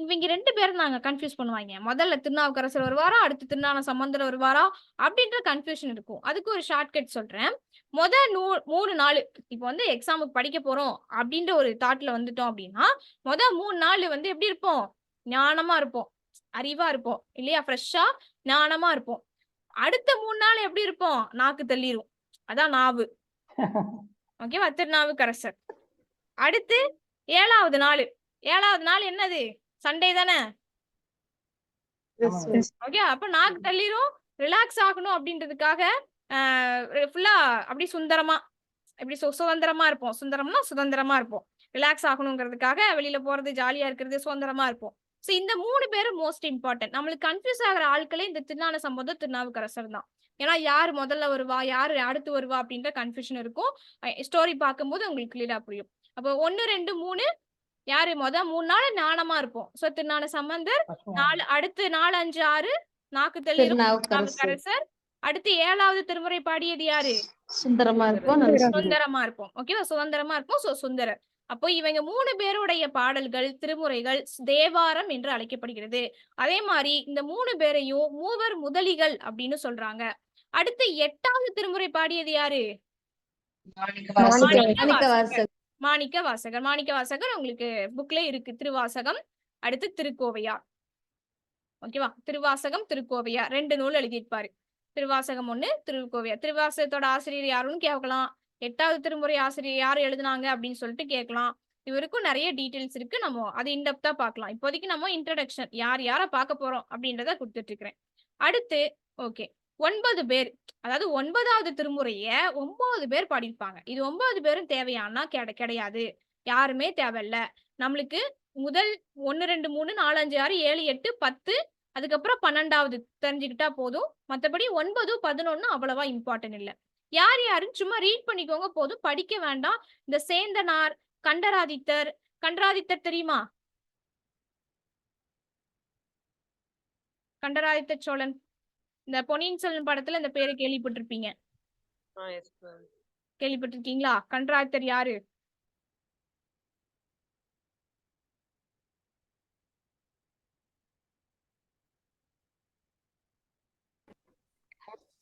இவங்க 2 பேரும் நாங்க கன்ஃபியூஸ் பண்ணுவாங்க. முதல்ல திருநாவுக்கரசர் வருவாரா, அடுத்து திருஞான சம்பந்தர் வருவாரா அப்படின்ற கன்ஃபியூஷன் இருக்கும். அதுக்கு ஒரு ஷார்ட்கட் சொல்றேன். 3 நாள் இப்போ வந்து எக்ஸாமுக்கு படிக்க போறோம் அப்படின்ற ஒரு தாட்ல வந்துட்டோம் அப்படின்னா 3 நாள் வந்து எப்படி இருப்போம்? ஞானமா இருப்போம், அறிவா இருப்போம் இல்லையா? ஃப்ரெஷ்ஷா ஞானமா இருப்போம். அடுத்த 3 நாள் எப்படி இருப்போம்? நாக்கு தள்ளிரும். அதான் நாவு. ஓகேவா? திருநாவுக்கரசர். அடுத்து 7வது நாள் என்னது? சண்டே தானே? ஓகே. அப்ப நாக்கு தள்ளிரும், ரிலாக்ஸ் ஆகணும் அப்படின்றதுக்காக ஃபுல்லா அப்படி சுந்தரமா இப்படி சுதந்திரமா இருப்போம். சுதந்திரமா இருப்போம். ரிலாக்ஸ் ஆகணுங்கிறதுக்காக வெளியில போறது, ஜாலியா இருக்கிறது, சுதந்திரமா இருப்போம். சோ இந்த 3 பேரும் மோஸ்ட் இம்பார்ட்டன்ட். நம்மளுக்கு கன்ஃபியூஸ் ஆகிற ஆட்களே இந்த திருஞான சம்பந்தர், திருநாவுக்கரசர் தான். ஏன்னா யாரு முதல்ல வருவா, யாரு அடுத்து வருவா அப்படின்ற கன்ஃபியூஷன் இருக்கும். ஸ்டோரி பார்க்கும்போது உங்களுக்கு கிளியரா புரியும். அப்போ 1, 2, 3 யாரு 3 நாள் ஞானமா இருப்போம். சோ திருஞான சம்பந்தர். அடுத்து 4, 5, 6 நாக்கு தள்ளிரும், திருநாவுக்கரசர். அடுத்து 7வது திருமுறை பாடியது யாரு? சுந்தரமா இருப்போம். சுந்தரமா இருப்போம். ஓகேவா? சுதந்திரமா இருப்போம். சோ சுந்தரர். அப்போ இவங்க 3 பேருடைய பாடல்கள், திருமுறைகள் தேவாரம் என்று அழைக்கப்படுகிறது. அதே மாதிரி இந்த 3 பேரையும் மூவர் முதலிகள் அப்படின்னு சொல்றாங்க. அடுத்து 8வது திருமுறை பாடியது யாரு? மாணிக்கவாசகர். உங்களுக்கு புக்ல இருக்கு திருவாசகம், அடுத்து திருக்கோவையார். ஓகேவா? திருவாசகம், திருக்கோவையார் 2 நூல் எழுதியிருப்பாரு. திருவாசகம் 1, திருக்கோவையார். திருவாசகத்தோட ஆசிரியர் யாருன்னு கேட்கலாம். 8வது திருமுறை ஆசிரியர் யார் எழுதுனாங்க அப்படின்னு சொல்லிட்டு கேட்கலாம். இவருக்கும் நிறைய டீடைல்ஸ் இருக்கு. நம்ம அது இன்டெப்தா பார்க்கலாம். இப்போதைக்கு நம்ம இன்ட்ரோடக்ஷன் யார பார்க்க போறோம் அப்படின்றத கொடுத்துட்டு இருக்கிறேன். அடுத்து ஓகே 9 பேர், அதாவது 9வது திருமுறைய 9 பேர் பாடியிருப்பாங்க. இது 9 பேரும் தேவையானா கிடையாது. யாருமே தேவையில்ல. நம்மளுக்கு முதல் 1, 2, 3, 4, 5, 6, 7, 8, 10 அதுக்கப்புறம் 12வது தெரிஞ்சுக்கிட்டா போதும். மத்தபடி 9, 11 அவ்வளவா இம்பார்ட்டன்ட் இல்ல. யார் யாருன்னு சும்மா ரீட் பண்ணிக்கோங்க போதும், படிக்க வேண்டாம். இந்த சேந்தனார், கண்டராதித்தர் தெரியுமா? கண்டராதித்த சோழன். இந்த பொன்னியின் செல்வன் படத்துல இந்த பேரை கேள்விப்பட்டிருப்பீங்க. கேள்விப்பட்டிருக்கீங்களா? கண்டராதித்தர் யாரு?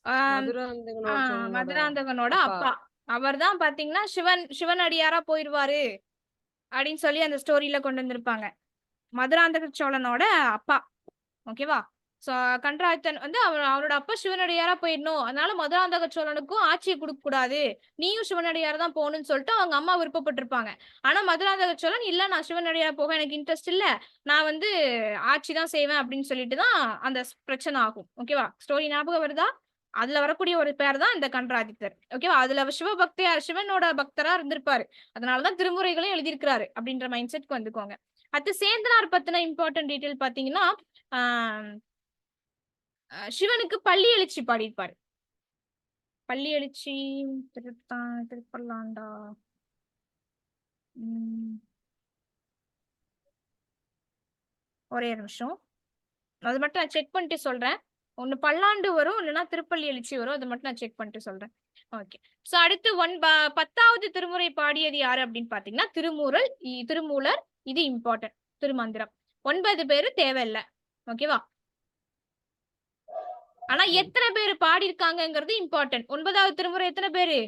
மதுராந்தகனோட சோழனோட மதுராந்தகனோட அப்பா. அப்பா. அவர்தான் பாத்தீங்கன்னா சிவனடியாரா போயிருவாரு அப்படின்னு சொல்லி அந்த ஸ்டோரியில கொண்டு வந்திருப்பாங்க. மதுராந்தக சோழனோட அப்பா. ஓகேவா? சோ கண்டராதித்தன் வந்து அவரோட அப்பா சிவனடியாரா போயிடணும், அதனால மதுராந்தக சோழனுக்கும் ஆட்சியை கொடுக்க கூடாது, நீயும் சிவனடியார் தான் போகணும்னு சொல்லிட்டு அவங்க அம்மா விருப்பப்பட்டிருப்பாங்க. ஆனா மதுராந்தக சோழன் இல்ல, நான் சிவனடியார் போக எனக்கு இன்ட்ரெஸ்ட் இல்ல, நான் வந்து ஆட்சி தான் செய்வேன் அப்படின்னு சொல்லிட்டு தான் அந்த பிரச்சனை ஆகும். ஓகேவா? ஸ்டோரி ஞாபகம் வருதா? அதுல வரக்கூடிய ஒரு பேர் தான் இந்த கண்டராதித்தர். ஓகேவா? அதுல சிவனோட பக்தரா இருந்திருப்பாரு, அதனாலதான் திருமுறைகளையும் எழுதியிருக்கிறாரு அப்படின்ற மைண்ட் செட்க்கு வந்துக்கோங்க. அடுத்து சேந்தனார் பத்தின இம்பார்ட்டன்ட் டீடைல் பாத்தீங்கன்னா, சிவனுக்கு பள்ளி எழுச்சி பாடியிருப்பாரு. பள்ளி எழுச்சி திருப்பல்லாண்டா ஒரே நிமிஷம், அது மட்டும் நான் செக் பண்ணிட்டு சொல்றேன். ஒண்ணு பல்லாண்டு வரும், இல்லைன்னா திருப்பள்ளி எழுச்சி வரும், அது மட்டும் நான் செக் பண்ணிட்டு சொல்றேன். ஓகே. சோ அடுத்து 10வது திருமுறை பாடியது யாரு அப்படின்னு பாத்தீங்கன்னா திருமூலர். இது இம்பார்ட்டன்ட் திருமந்திரம். 9 பேரு தேவையில்லை. ஓகேவா? ஆனா எத்தனை பேர் பாடியிருக்காங்கிறது இம்பார்ட்டன்ட். 9வது திருமுறை எத்தனை பேரு?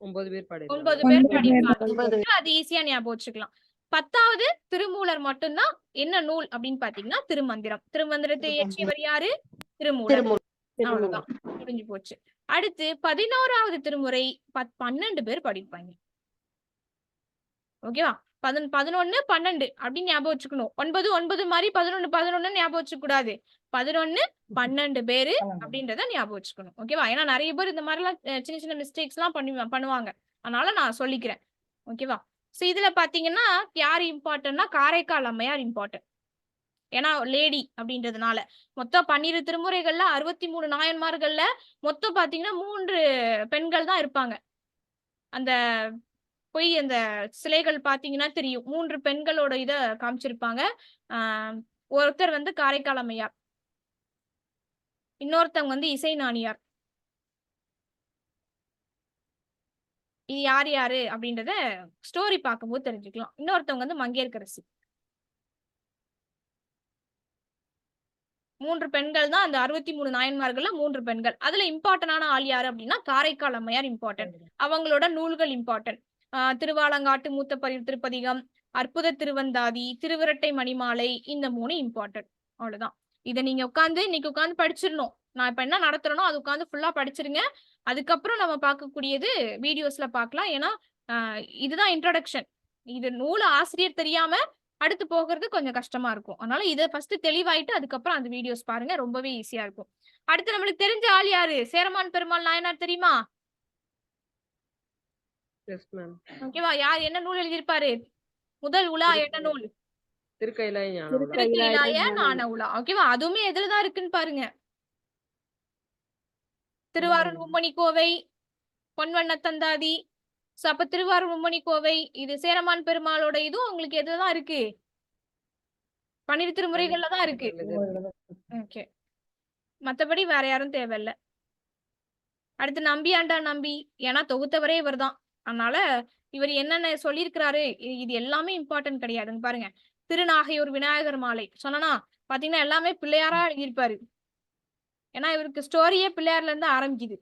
9 பேர் 9 பேர் பாடியிருக்காங்க. அது ஈஸியா ஞாபகம் வச்சுக்கலாம். 10வது திருமூலர் மட்டும்தான். என்ன நூல் அப்படின்னு பாத்தீங்கன்னா திருமந்திரம். திருமந்திரத்தை இயற்றியவர் யாரு? திருமூலர். அவ்வளவுதான், முடிஞ்சு போச்சு. அடுத்து 11வது திருமுறை 12 பேர் படிப்பாங்க. ஓகேவா? 11 12 அப்படின்னு ஞாபகம் வச்சுக்கணும். 9 மாதிரி 11 ஞாபகம் வச்சுக்க கூடாது. 11 12 பேரு அப்படின்றத ஞாபகம் வச்சுக்கணும். ஓகேவா? ஏன்னா நிறைய பேர் இந்த மாதிரி எல்லாம் சின்ன சின்ன மிஸ்டேக்ஸ் எல்லாம் பண்ணுவாங்க, அதனால நான் சொல்லிக்கிறேன். ஓகேவா? சோ இதுல பாத்தீங்கன்னா யாரு இம்பார்ட்டன்ட்னா காரைக்கால் அம்மையார் இம்பார்ட்டன்ட். ஏன்னா லேடி அப்படின்றதுனால மொத்தம் 12 திருமுறைகள்ல 63 நாயன்மார்கள்ல மொத்தம் பாத்தீங்கன்னா 3 பெண்கள் தான் இருப்பாங்க. அந்த அந்த சிலைகள் பாத்தீங்கன்னா தெரியும், 3 பெண்களோட இத காமிச்சிருப்பாங்க. ஒருத்தர் வந்து காரைக்கால் அம்மையார், இன்னொருத்தவங்க வந்து இசை நாணியார். இது யாரு யாரு அப்படின்றத ஸ்டோரி பார்க்கும்போது தெரிஞ்சுக்கலாம். இன்னொருத்தவங்க வந்து மங்கையர்க்கரசி. 3 பெண்கள் தான் அந்த 63 நாயன்மார்கள்ல 3 பெண்கள். அதுல இம்பார்ட்டன்டான ஆள் யாரு அப்படின்னா காரைக்கால் அம்மையார் இம்பார்ட்டன்ட். அவங்களோட நூல்கள் இம்பார்ட்டன்ட். திருவாலங்காட்டு மூத்த திருப்பதிகம், அற்புத திருவந்தாதி, திருவிரட்டை மணிமாலை, இந்த 3 இம்பார்ட்டன்ட். அவ்வளவுதான். இதை நீங்க இன்னைக்கு உட்காந்து படிச்சிடணும். நான் இப்ப என்ன நடத்துறேனோ அது உட்காந்து ஃபுல்லா படிச்சிருங்க. அதுக்கப்புறம் நம்ம பார்க்கக்கூடியது வீடியோஸ்ல பார்க்கலாம். ஏன்னா இதுதான் இன்ட்ரோடக்ஷன். இது நூல் ஆசிரியர் தெரியாம அடுத்து போகிறது கொஞ்சம் கஷ்டமா இருக்கும். அதனால இதை ஃபர்ஸ்ட் தெளிவாயிட்டு அதுக்கப்புறம் அந்த வீடியோஸ் பாருங்க, ரொம்பவே ஈஸியா இருக்கும். அடுத்து நம்மளுக்கு தெரிஞ்ச ஆள் யாரு? சேரமான் பெருமாள் நாயனார் தெரியுமா? ஓகேவா? யார் என்ன நூல் எழுதியிருப்பாரு? முதல் உலா என்ன நூல்? திருக்கைலாய ஞான உலா. ஓகேவா? அதுவுமே எதுலதான் இருக்குன்னு பாருங்க. திருவாரூர் மும்மணி கோவை, பொன்வண்ண தந்தாதி. அப்ப திருவாரூர் மும்மணி கோவை இது சேரமான் பெருமாளோட இதுவும் உங்களுக்கு எதுதான் இருக்கு? 12 திருமுறைகள்ல தான் இருக்கு. ஓகே, மத்தபடி வேற யாரும் தேவையில்ல. அடுத்து நம்பியாண்டா நம்பி, ஏன்னா தொகுத்தவரே இவர் தான், அதனால இவர் என்னென்ன சொல்லியிருக்கிறாரு இது எல்லாமே இம்பார்ட்டன்ட் கிடையாதுங்க. பாருங்க, திருநாகையூர் விநாயகர் மாலை சொன்னா பாத்தீங்கன்னா எல்லாமே பிள்ளையாரா எழுதியிருப்பாரு. ஏன்னா இவருக்கு ஸ்டோரியே பிள்ளையார்ல இருந்து ஆரம்பிக்குது.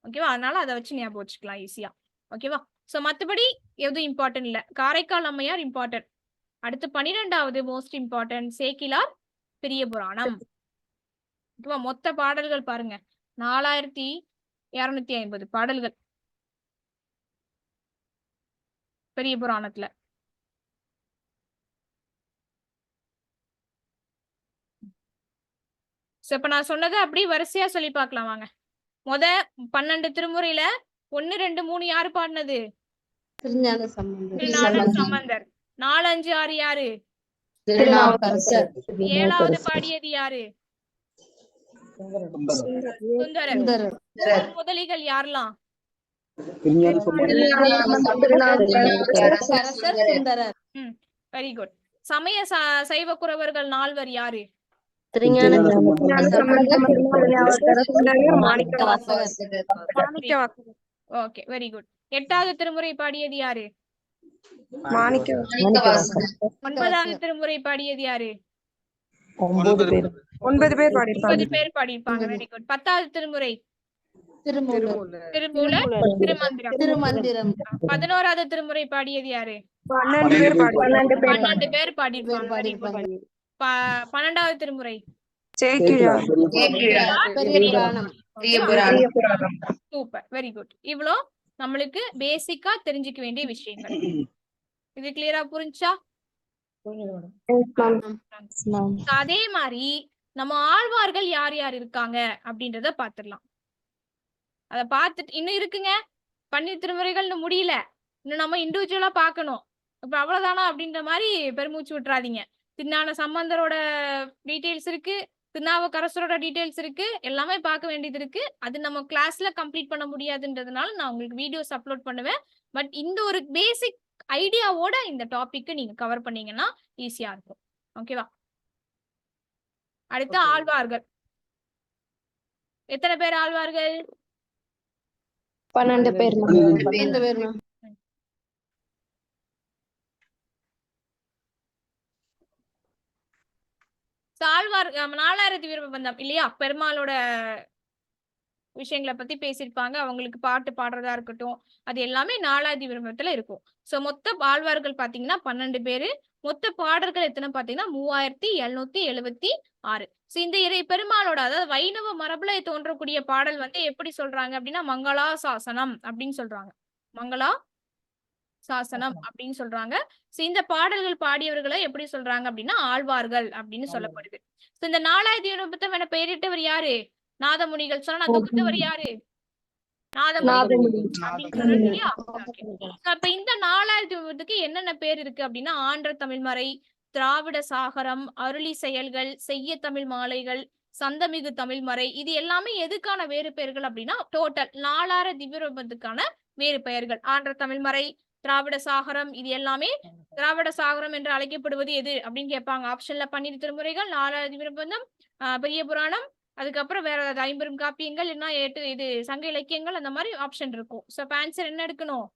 ஓகேவா? அதனால அதை வச்சு ஞாபகம் வச்சுக்கலாம் ஈஸியா. ஓகேவா? சோ மத்தபடி எதுவும் இம்பார்ட்டன்ட் இல்ல. காரைக்கால் அம்மையார் இம்பார்ட்டன்ட். அடுத்து 12வது மோஸ்ட் இம்பார்ட்டன்ட் சேக்கிலார் பெரிய புராணம். மொத்த பாடல்கள் பாருங்க 4250 பாடல்கள் பெரிய புராணத்துல. இப்ப நான் சொன்னதை அப்படி வரிசையா சொல்லி பார்க்கலாம் வாங்க. 12 திருமுறையில 1, 2, 3 யாரு பாடினது? திருஞான சம்பந்தர். 4, 5, 6 யாரு? 7வது பாடியது யாரு? சுந்தரர். முதலிகள் யாரெல்லாம்? Very good. சமய சைவ குரவர்கள் 4 யாரு? Okay, very good. 8வது திருமுறை பாடியது யாரு? 9வது திருமுறை பாடியது யாரு? 9 பேர் 9 பாடியிருப்பாங்க. பேர் பாடியிருப்பாங்க. Very good. 10வது திருமுறை திருமூலர். திருமூலர் திருமந்திரம். திருமந்திரம். 11வது திருமுறை பாடியது யாரு? 12 பேர் பாடியிருப்பாங்க. 12 பேர் பாடியிருப்பாங்க. Very good. பாடியிருப்பாங்க. 12வது திருமுறை சேக்கிழார். பெரிய புராணம். Super, very good. இவ்வளோ நம்மளுக்கு பேசிக்கா தெரிஞ்சுக்க வேண்டிய விஷயங்கள். இது கிளியரா புரிஞ்சா? அதே மாதிரி நம்ம ஆழ்வார்கள் யார் யார் இருக்காங்க அப்படின்றத பாத்துடலாம். அத பார்த்துட்டு இன்னும் இருக்குங்க, 12 திருமுறைகள் முடியல, இன்னும் நம்ம இண்டிவிஜுவலா பார்க்கணும். இப்ப அவ்வளவுதானா அப்படின்ற மாதிரி பெருமூச்சு விட்டுறாதீங்க. திருஞான சம்பந்தரோட டீடைல்ஸ் இருக்கு, திருநாவுக்கரசரோட டீடைல்ஸ் இருக்கு, எல்லாமே பார்க்க வேண்டியது இருக்கு. அது நம்ம கிளாஸ்ல கம்ப்ளீட் பண்ண முடியாதுன்றதுனால நான் உங்களுக்கு வீடியோஸ் அப்லோட் பண்ணுவேன். பட் இந்த ஒரு பேசிக் ஐடியாவோட இந்த டாபிக் நீங்க கவர் பண்ணீங்கன்னா ஈஸியா இருக்கும். ஓகேவா? அடுத்து ஆழ்வார்கள். எத்தனை பேர் ஆழ்வார்கள்? 12 பேர். 12 பேர். ஆழ்வார் 4000 வீரபந்தம் இல்லையா, பெருமாளோட விஷயங்களை பத்தி பேசியிருப்பாங்க. அவங்களுக்கு பாட்டு பாடுறதா இருக்கட்டும், அது எல்லாமே 4வது விருப்பத்துல இருக்கும். சோ மொத்த ஆழ்வார்கள் பாத்தீங்கன்னா 12 பேரு. மொத்த பாடல்கள் எத்தனை பாத்தீங்கன்னா 3776. சோ இந்த பெருமாளோட, அதாவது வைணவ மரபுல தோன்றக்கூடிய பாடல் வந்து எப்படி சொல்றாங்க அப்படின்னா மங்களா சாசனம் அப்படின்னு சொல்றாங்க. மங்களா சாசனம் அப்படின்னு சொல்றாங்க. சோ இந்த பாடல்கள் பாடியவர்களை எப்படி சொல்றாங்க அப்படின்னா ஆழ்வார்கள் அப்படின்னு சொல்லப்படுது. சோ இந்த 4000 விருப்பத்தை பெயரிட்டவர் யாரு? நாதமுனிகள். சொன்னா தொகுத்தவர் யாரு? நாதமுனிகள் அப்படின்னு சொல்றோம் இல்லையா? அப்ப இந்த 4000 விருப்பத்துக்கு என்னென்ன பேர் இருக்கு அப்படின்னா ஆன்ற தமிழ்மறை, திராவிட சாகரம், அருளி செயல்கள், செய்ய தமிழ் மாலைகள், சந்தமிகு தமிழ்மறை, இது எல்லாமே எதுக்கான வேறு பெயர்கள் அப்படின்னா டோட்டல் 4000 திவ்யரூபத்துக்கான வேறு பெயர்கள். ஆன்ற தமிழ்மறை, திராவிட சாகரம், இது எல்லாமே திராவிட சாகரம் என்று அழைக்கப்படுவது எது அப்படின்னு கேட்பாங்க. ஆப்ஷன்ல 12 திருமுறைகள், 4000 திவ்யரூபந்தம், பெரிய புராணம், அதுக்கப்புறம் வேற ஏதாவது 50 காப்பியங்கள், இல்லைன்னா 8 இது சங்க இலக்கியங்கள், அந்த மாதிரி ஆப்ஷன் இருக்கும். சோ ஆன்சர் என்ன எடுக்கணும்?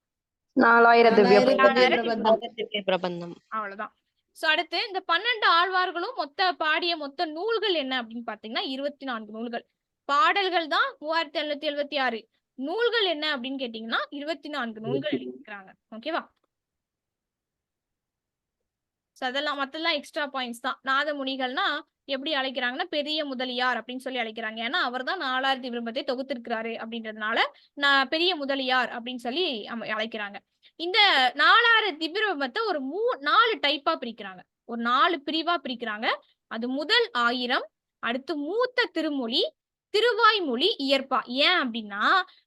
4000 பிரபந்தம். அவ்வளவுதான். சோ அடுத்து இந்த 12 ஆழ்வார்களும் பாடிய மொத்த நூல்கள் என்ன அப்படின்னு பாத்தீங்கன்னா 24 நூல்கள். பாடல்கள் தான் 3776. நூல்கள் என்ன அப்படின்னு கேட்டீங்கன்னா 24 நூல்கள் எழுதியிருக்கிறாங்க. ஓகேவா? அதெல்லாம் மத்தெல்லாம் எக்ஸ்ட்ரா பாயிண்ட்ஸ் தான். நாதமுனிகள்னா எப்படி அழைக்கிறாங்கன்னா பெரிய முதலியார் அப்படின்னு சொல்லி அழைக்கிறாங்க. ஏன்னா அவர் தான் 4000 விருப்பத்தை தொகுத்திருக்கிறாரு அப்படின்றதுனால பெரிய முதலியார் அப்படின்னு சொல்லி அழைக்கிறாங்க. இந்த 4000 திவ்யரூபத்தை ஒரு 4 டைப்பா பிரிக்கிறாங்க, ஒரு 4 பிரிவா பிரிக்கிறாங்க. அது முதல் 1000, அடுத்து மூத்த திருமொழி, திருவாய்மொழி, இயற்பா. ஏன் அப்படின்னா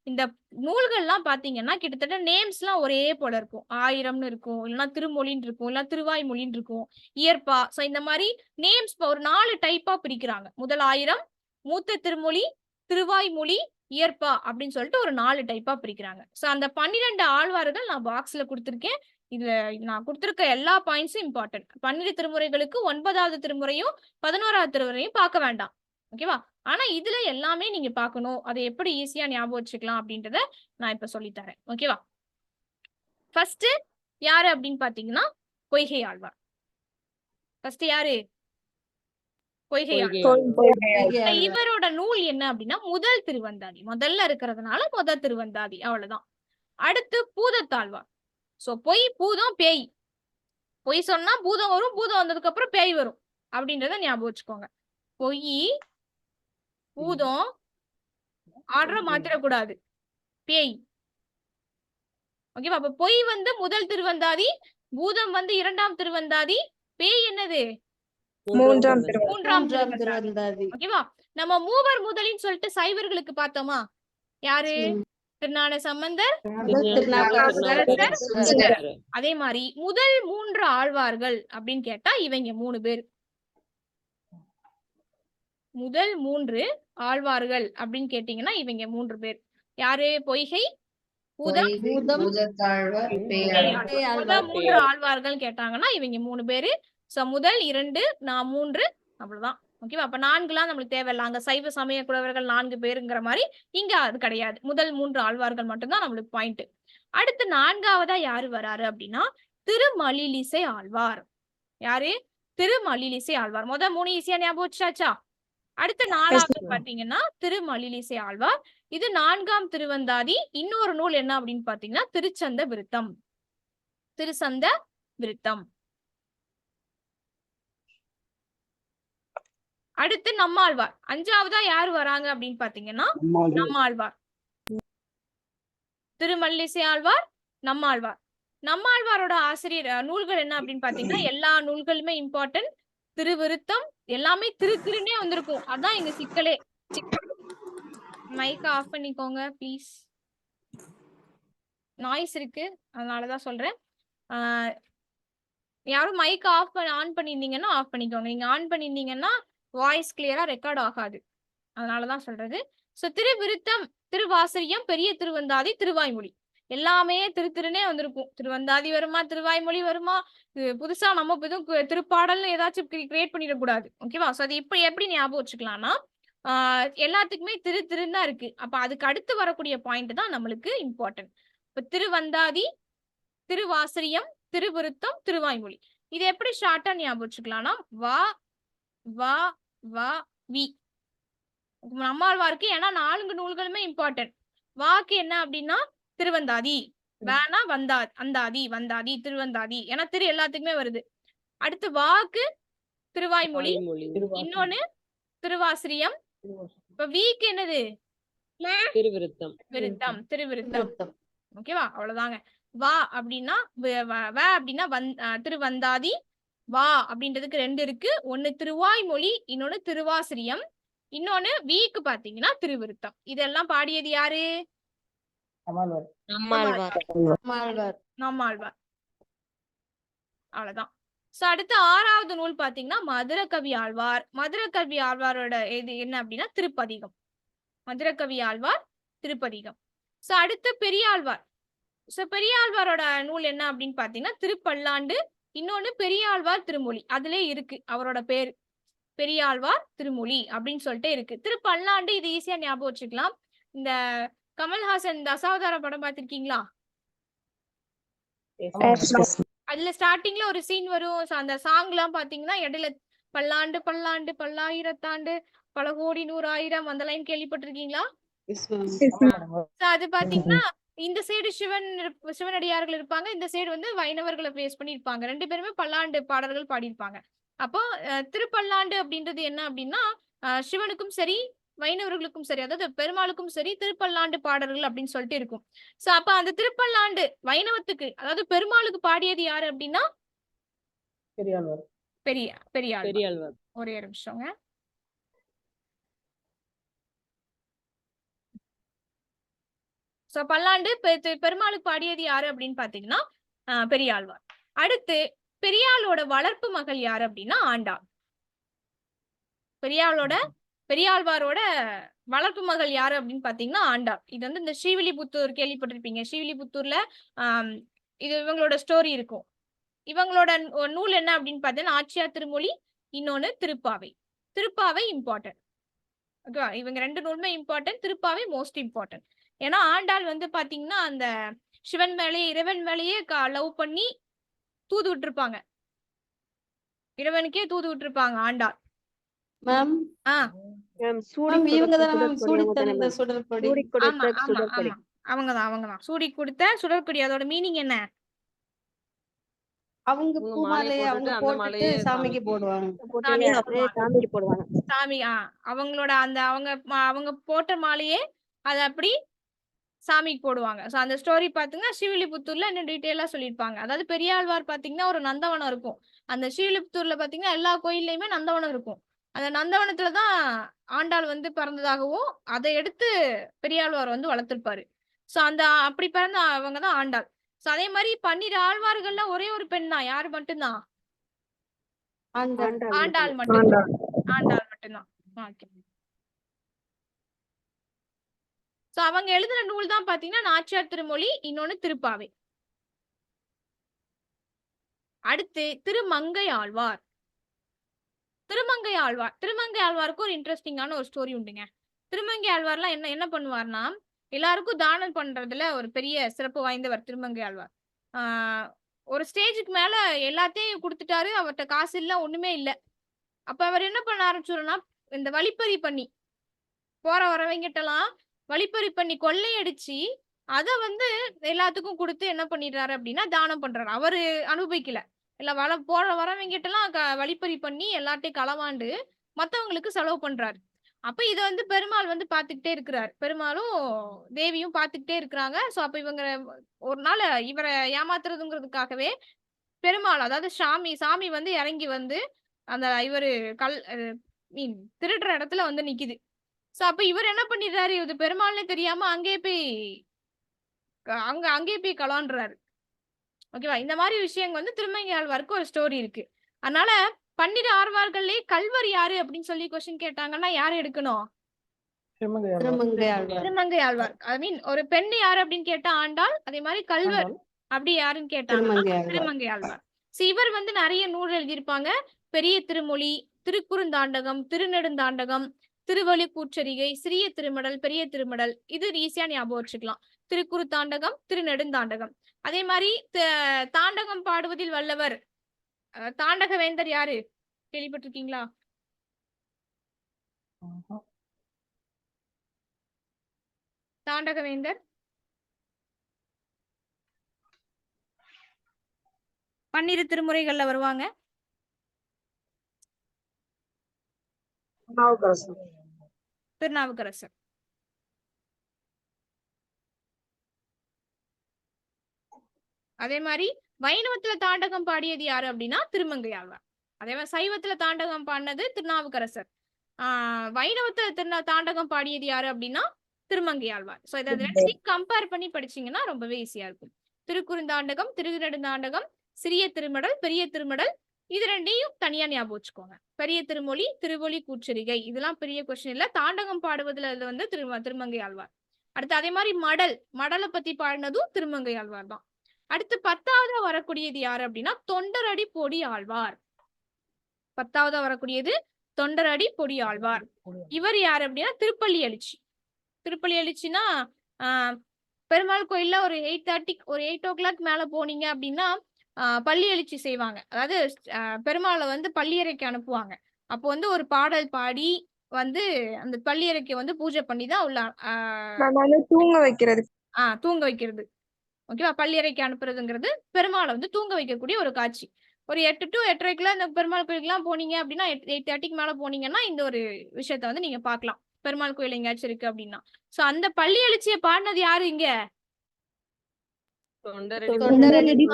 இந்த நூல்கள்லாம் பாத்தீங்கன்னா கிட்டத்தட்ட நேம்ஸ் எல்லாம் ஒரே போல இருக்கும். 1000ன்னு இருக்கும், இல்லைன்னா திருமொழின்னு இருக்கும், இல்லைன்னா திருவாய்மொழின்னு இருக்கும், இயற்பா. சோ இந்த மாதிரி நேம்ஸ் ஒரு 4 டைப்பா பிரிக்கிறாங்க. முதல் 1000, மூத்த திருமொழி, திருவாய்மொழி, இயற்பா அப்படின்னு சொல்லிட்டு ஒரு 4 டைப்பா பிரிக்கிறாங்க. சோ அந்த 12 ஆழ்வார்கள் நான் பாக்ஸ்ல கொடுத்திருக்கேன். இதுல நான் கொடுத்திருக்க எல்லா பாயிண்ட்ஸும் இம்பார்ட்டன்ட். 12 திருமுறைகளுக்கு 9வது திருமுறையும் 11வது திருமுறையும் பார்க்க வேண்டாம். ஓகேவா? ஆனா இதுல எல்லாமே நீங்க பார்க்கணும். அதை எப்படி ஈஸியா ஞாபகம் வச்சுக்கலாம் அப்படின்றத நான் இப்ப சொல்லித்தரேன். ஓகேவா? ஃபர்ஸ்ட் யாரு அப்படின்னு பாத்தீங்கன்னா பொய்கை ஆழ்வார். ஃபர்ஸ்ட் யாரு? பொய்கை ஆழ்வார். இவரோட நூல் என்ன அப்படின்னா முதல் திருவந்தாதி. முதல்ல இருக்கிறதுனால முதல் திருவந்தாதி, அவ்வளவுதான். அடுத்து பூதத்தாழ்வார். சோ பொய், பூதம், பேய். பொய் சொன்னா பூதம் வரும், பூதம் வந்ததுக்கு அப்புறம் பேய் வரும் அப்படின்றத ஞாபகம் வச்சுக்கோங்க. பொய், பூதம், ஆர்டரை மாத்திரக்கூடாது, பேய். ஓகேவா? அப்ப பொய் வந்து முதல் திருவந்தாதி, பூதம் வந்து 2ஆம் திருவந்தாதி, பேய் என்னது? 3ஆம் திருவந்தாதி. ஓகேவா? நம்ம மூவர் முதலின்னு சொல்லிட்டு சைவர்களுக்கு பார்த்தோமா? யாரு? திருஞான சம்பந்தர், அதே மாதிரி முதல் 3 ஆழ்வார்கள் அப்படின்னு கேட்டா இவங்க 3 பேர். முதல் 3 ஆழ்வார்கள் அப்படின்னு கேட்டீங்கன்னா இவங்க 3 பேர். யாரு? பொய்கை, பூதம், 3 ஆழ்வார்கள் கேட்டாங்கன்னா இவங்க 3 பேரு. சோ முதல் 2, 3, அவ்வளவுதான். ஓகேவா? அப்ப 4லாம் நம்மளுக்கு தேவையில்ல. அங்க சைவ சமய குலவர்கள் 4 பேருங்கிற மாதிரி இங்க அது கிடையாது. முதல் 3 ஆழ்வார்கள் மட்டும்தான் நம்மளுக்கு பாயிண்ட். அடுத்து 4வதா யாரு வராரு அப்படின்னா திருமலிலிசை ஆழ்வார். யாரு? திருமலிலிசை ஆழ்வார். 3 ஈஸியா ஞாபகம் வச்சாச்சா? அடுத்த 4வது பாத்தீங்கன்னா திருமலிலிசை ஆழ்வார். இது 4ஆம் திருவந்தாதி. இன்னொரு நூல் என்ன அப்படின்னு பாத்தீங்கன்னா திருச்சந்த விருத்தம். திருச்சந்த விருத்தம். அடுத்து நம்மாழ்வார். 5வதா யார் வராங்க அப்படின்னு பாத்தீங்கன்னா நம்மாழ்வார். திருமல்லிசை ஆழ்வார், நம்மாழ்வார். நம்மாழ்வாரோட ஆசிரியர் நூல்கள் என்ன அப்படின்னு பாத்தீங்கன்னா எல்லா நூல்களுமே இம்பார்ட்டன்ட். திருவிருத்தம் எல்லாமே திருன்னே வந்திருக்கும். அதான் எங்க சிக்கலே. மைக் ஆஃப் பண்ணிக்கோங்க ப்ளீஸ். நாய்ஸ் இருக்கு, அதனாலதான் சொல்றேன். யாரும் மைக் ஆன் பண்ணிருந்தீங்கன்னா ஆஃப் பண்ணிக்கோங்க. நீங்க ஆன் பண்ணிருந்தீங்கன்னா வாய்ஸ் கிளியரா ரெக்கார்ட் ஆகாது, அதனாலதான் சொல்றது. சோ திருவிருத்தம், திருவாசரியம், பெரிய திருவந்தாதி, திருவாய்மொழி எல்லாமே திருன்னே வந்திருக்கும். திருவந்தாதி வருமா, திருவாய்மொழி வருமா, புதுசா நம்ம எதுவும் திருப்பாடல்னு ஏதாச்சும் கிரியேட் பண்ணிடக்கூடாது. ஓகேவா? சோ அது இப்ப எப்படி ஞாபகம் வச்சுக்கலாம்னா எல்லாத்துக்குமே திருன்னு தான் இருக்கு. அப்ப அதுக்கு அடுத்து வரக்கூடிய பாயிண்ட் தான் நம்மளுக்கு இம்பார்ட்டன்ட். இப்ப திருவந்தாதி, திருவாசரியம், திருவிருத்தம், திருவாய்மொழி. இது எப்படி ஷார்ட்டா ஞாபகம் வச்சுக்கலாம்னா வா வா வா வி. நம்மாழ்வாருக்கு ஏன்னா 4 நூல்களுமே இம்பார்ட்டன்ட். வாக்கு என்ன அப்படின்னா திருவந்தாதி, வேணா அந்தாதி, வந்தாதி, திருவந்தாதி. ஏன்னா திரு எல்லாத்துக்குமே வருது. அடுத்து வாக்கு திருவாய்மொழி, இன்னொன்னு திருவாசிரியம். இப்ப வீக்கு என்னது? திருவிருத்தம். விருத்தம், திருவிருத்தம். ஓகேவா? அவ்வளவுதாங்க. வா அப்படின்னா அப்படின்னா திருவந்தாதி. வா அப்படின்றதுக்கு 2 இருக்கு. ஒண்ணு திருவாய்மொழி, இன்னொன்னு திருவாசிரியம், இன்னொன்னு வீக்கு பாத்தீங்கன்னா திருவிருத்தம். இதெல்லாம் பாடியது யாரு? நம்மாழ்வார். அவ்வளவுதான். சோ அடுத்து 6வது நூல் பாத்தீங்கன்னா மதுரகவி ஆழ்வார். மதுரகவி ஆழ்வாரோட இது என்ன அப்படின்னா திருப்பதிகம். மதுரகவி ஆழ்வார், திருப்பதிகம். சோ அடுத்து பெரியாழ்வார். சோ பெரியாழ்வாரோட நூல் என்ன அப்படின்னு பாத்தீங்கன்னா திருப்பல்லாண்டு, இன்னொன்னு பெரியாழ்வார் திருமொழி. அதுல இருக்கு அவரோட பேரு, பெரியாழ்வார் திருமொழி அப்படின்னு சொல்லிட்டு இருக்கு. திருப்பல்லாண்டு இது ஈஸியா ஞாபகம் வச்சுக்கலாம். இந்த கமல்ஹாசன் தசாவதார படம் பார்த்திருக்கீங்களா? அதுல ஸ்டார்டிங்ல ஒரு சீன் வரும். அந்த சாங் எல்லாம் பாத்தீங்கன்னா இடையில பல்லாண்டு பல்லாண்டு பல்லாயிரத்தாண்டு பல கோடி 100,000 அந்த லைன் கேள்விப்பட்டிருக்கீங்களா? அது பாத்தீங்கன்னா இந்த சைடு சிவனடியார்கள் இருப்பாங்க, இந்த சைடு வந்து வைணவர்களை பேஸ் பண்ணி இருப்பாங்க. 2 பேருமே பல்லாண்டு பாடல்கள் பாடியிருப்பாங்க. அப்போ திருப்பல்லாண்டு அப்படின்றது என்ன அப்படின்னா சிவனுக்கும் சரி வைணவர்களுக்கும் சரி, அதாவது பெருமாளுக்கும் சரி திருப்பல்லாண்டு பாடல்கள் அப்படின்னு சொல்லிட்டு இருக்கும். சோ அப்ப அந்த திருப்பல்லாண்டு வைணவத்துக்கு, அதாவது பெருமாளுக்கு பாடியது யாரு அப்படின்னா பெரியாழ்வார். ஒரே நிமிஷங்க. சோ பல்லாண்டு பெருமாளுக்கு பாடியது யாரு அப்படின்னு பாத்தீங்கன்னா பெரியாழ்வார். அடுத்து பெரியாளோட வளர்ப்பு மகள் யாரு அப்படின்னா ஆண்டாள். பெரியாழ்வாரோட வளர்ப்பு மகள் யாரு அப்படின்னு பாத்தீங்கன்னா ஆண்டாள். இது வந்து இந்த ஸ்ரீவில்லிபுத்தூர் கேள்விப்பட்டிருப்பீங்க. ஸ்ரீவில்லிபுத்தூர்ல இது இவங்களோட ஸ்டோரி இருக்கும். இவங்களோட நூல் என்ன அப்படின்னு பாத்தீங்கன்னா ஆச்சியார் திருமொழி, இன்னொன்னு திருப்பாவை. திருப்பாவை இம்பார்ட்டன்ட். ஓகேவா? இவங்க 2 நூலுமே இம்பார்ட்டன்ட். Tiruppavai most important. ஏன்னா ஆண்டாள் வந்து பாத்தீங்கன்னா அந்த சிவன் மேலேயே இறைவன் மேலேயே லவ் பண்ணி தூது விட்டுருப்பாங்க. இறைவனுக்கே தூது விட்டுருப்பாங்க ஆண்டாள். மேம் அவங்கதான் சூடி கொடுத்த சுடற்கொடி. அதோட மீனிங் என்ன? அவங்க பூமாலையை அவங்க போட்டுட்டு சாமிக்கு போடுவாங்க. சாமி அவங்களோட அந்த அவங்க போட்ட மாலையே அது அப்படி சாமிக்கு போடுவாங்க. சோ அந்த ஸ்டோரி பாத்தீங்கன்னா ஸ்ரீவில்லிபுத்தூர்ல இன்னும் டீட்டெயிலா சொல்லியிருப்பாங்க. அதாவது பெரியாழ்வார் பாத்தீங்கன்னா ஒரு நந்தவனம் இருக்கும். அந்த ஸ்ரீவில்லிபுத்தூர்ல பாத்தீங்கன்னா எல்லா கோயில்லையுமே நந்தவனம் இருக்கும். அந்த நந்தவனத்துலதான் ஆண்டாள் வந்து பிறந்ததாகவும் அதை எடுத்து பெரியாழ்வார் வந்து வளர்த்திருப்பாரு. சோ அந்த அப்படி பிறந்த அவங்கதான் ஆண்டாள். சோ அதே மாதிரி 12 ஆழ்வார்கள்ல ஒரே ஒரு பெண் தான். யாரு மட்டும்தான்? ஆண்டாள் மட்டும்தான். சோ அவங்க எழுதின நூல் தான் பாத்தீங்கன்னா நாச்சியார் திருமொழி, இன்னொன்னு திருப்பாவை. அடுத்து திருமங்கை ஆழ்வார். திருமங்கை ஆழ்வாருக்கு ஒரு இன்ட்ரெஸ்டிங்கான ஒரு ஸ்டோரி உண்டுங்க. திருமங்கை ஆழ்வார்லாம் என்ன பண்ணுவார்னா எல்லாருக்கும் தானம் பண்றதுல ஒரு பெரிய சிறப்பு வாய்ந்தவர் திருமங்கை ஆழ்வார். ஒரு ஸ்டேஜுக்கு மேல எல்லாத்தையும் கொடுத்துட்டாரு. அவர்கிட்ட காசு இல்ல, ஒண்ணுமே இல்ல. அப்ப அவர் என்ன பண்ண ஆரம்பிச்சாருன்னா இந்த வழிப்பறி பண்ணி போற வரவங்கிட்டலாம் வழிப்பறி பண்ணி கொள்ளையடிச்சு அத வந்து எல்லாத்துக்கும் கொடுத்து என்ன பண்ணிடுறாரு அப்படின்னா தானம் பண்றாரு. அவரு அனுபவிக்கல. இல்ல போற வரவங்கிட்டலாம் வழிப்பறி பண்ணி எல்லாத்தையும் களவாண்டு மத்தவங்களுக்கு செலவு பண்றாரு. அப்ப இத வந்து பெருமாள் வந்து பாத்துக்கிட்டே இருக்கிறார். பெருமாளும் தேவியும் பாத்துக்கிட்டே இருக்கிறாங்க. சோ அப்ப இவங்க ஒரு நாள் இவரை ஏமாத்துறதுங்கிறதுக்காகவே பெருமாள் அதாவது சாமி வந்து இறங்கி வந்து அந்த இவரு மீன் திருடுற இடத்துல வந்து நிக்குது. சோ அப்ப இவர் என்ன பண்ணிடுறாரு, இது பெருமாள்னே தெரியாம அங்கேயே போய் களவாண்டுறாரு. ஓகேவா? இந்த மாதிரி விஷயங்கள் வந்து திருமங்கை ஆழ்வாருக்கு ஒரு ஸ்டோரி இருக்கு. அதனால 12 ஆழ்வார்கள்லயே கல்வர் யாரு அப்படின்னு சொல்லி கொஸ்டின் கேட்டாங்கன்னா யாரு எடுக்கணும்? திருமங்கை ஆழ்வார். ஐ மீன் ஒரு பெண் யாரு அப்படின்னு கேட்டா ஆண்டாள். அதே மாதிரி கல்வர் அப்படி யாருன்னு கேட்டாங்கன்னா திருமங்கை ஆழ்வார். இவர் வந்து நிறைய நூல் எழுதியிருப்பாங்க. பெரிய திருமொழி, திருக்குறுந்தாண்டகம், திருநெடுந்தாண்டகம், திருவழி கூற்றரிகை, சிறிய திருமடல், பெரிய திருமடல். இது ஈஸியா ஞாபகம் வச்சுக்கலாம். திருக்குறுத்தாண்டகம், திருநெடுந்தாண்டகம். அதே மாதிரி தாண்டகம் பாடுவதில் வல்லவர் தாண்டக வேந்தர் யாரு கேள்விப்பட்டிருக்கீங்களா? தாண்டக வேந்தர் 12 திருமுறைகள்ல வருவாங்க. திருநாவுக்கரசர். அதே மாதிரி வைணவத்துல தாண்டகம் பாடியது யாரு அப்படின்னா திருமங்கை ஆழ்வார். அதே மாதிரி சைவத்துல தாண்டகம் பாடினது திருநாவுக்கரசர். வைணவத்துல தாண்டகம் பாடியது யாரு அப்படின்னா திருமங்கை ஆழ்வார். சோ இதை ரெண்டையும் கம்பேர் பண்ணி படிச்சீங்கன்னா ரொம்பவே ஈஸியா இருக்கும். திருக்குறுந்தாண்டகம், திருநெடுந்தாண்டகம், சிறிய திருமடல், பெரிய திருமடல். இது ரெண்டையும் தனியா ஞாபகம் வச்சுக்கோங்க. பெரிய திருமொழி, திருவொழி கூற்றரிகை இதெல்லாம் பெரிய கொஸ்டின் இல்ல. தாண்டகம் பாடுவதுல வந்து திருமங்கை ஆழ்வார். அடுத்து அதே மாதிரி மடலை பத்தி பாடினதும் திருமங்கை ஆழ்வார் தான். அடுத்து 10வது வரக்கூடியது யாரு அப்படின்னா தொண்டரடி பொடி ஆழ்வார். 10வது வரக்கூடியது தொண்டரடி பொடி ஆழ்வார். இவர் யாரு அப்படின்னா திருப்பள்ளி எழுச்சி. திருப்பள்ளி எழுச்சின்னா பெருமாள் கோயில்ல ஒரு 8 o'clock மேல போனீங்க அப்படின்னா பள்ளி எழுச்சி செய்வாங்க. அதாவது பெருமாளை வந்து பள்ளியறைக்கு அனுப்புவாங்க. அப்போ வந்து ஒரு பாடல் பாடி வந்து அந்த பள்ளியறைக்கு வந்து பூஜை பண்ணி தான் உள்ள தூங்க வைக்கிறது. தூங்க வைக்கிறது. ஓகேவா? பள்ளியறைக்கு அனுப்புறதுங்கிறது பெருமாளை வந்து தூங்க வைக்கக்கூடிய ஒரு காட்சி. ஒரு 8 to 8:30 இந்த பெருமாள் கோயிலுக்குலாம் போனீங்க அப்படின்னா 8:30 மேல போனீங்கன்னா இந்த ஒரு விஷயத்த வந்து நீங்க பாக்கலாம். பெருமாள் கோயில் எங்கேயாச்சும் இருக்கு அப்படின்னா. சோ அந்த பள்ளி எழுச்சியை பாடினது யாரு இங்க? தொண்டரடி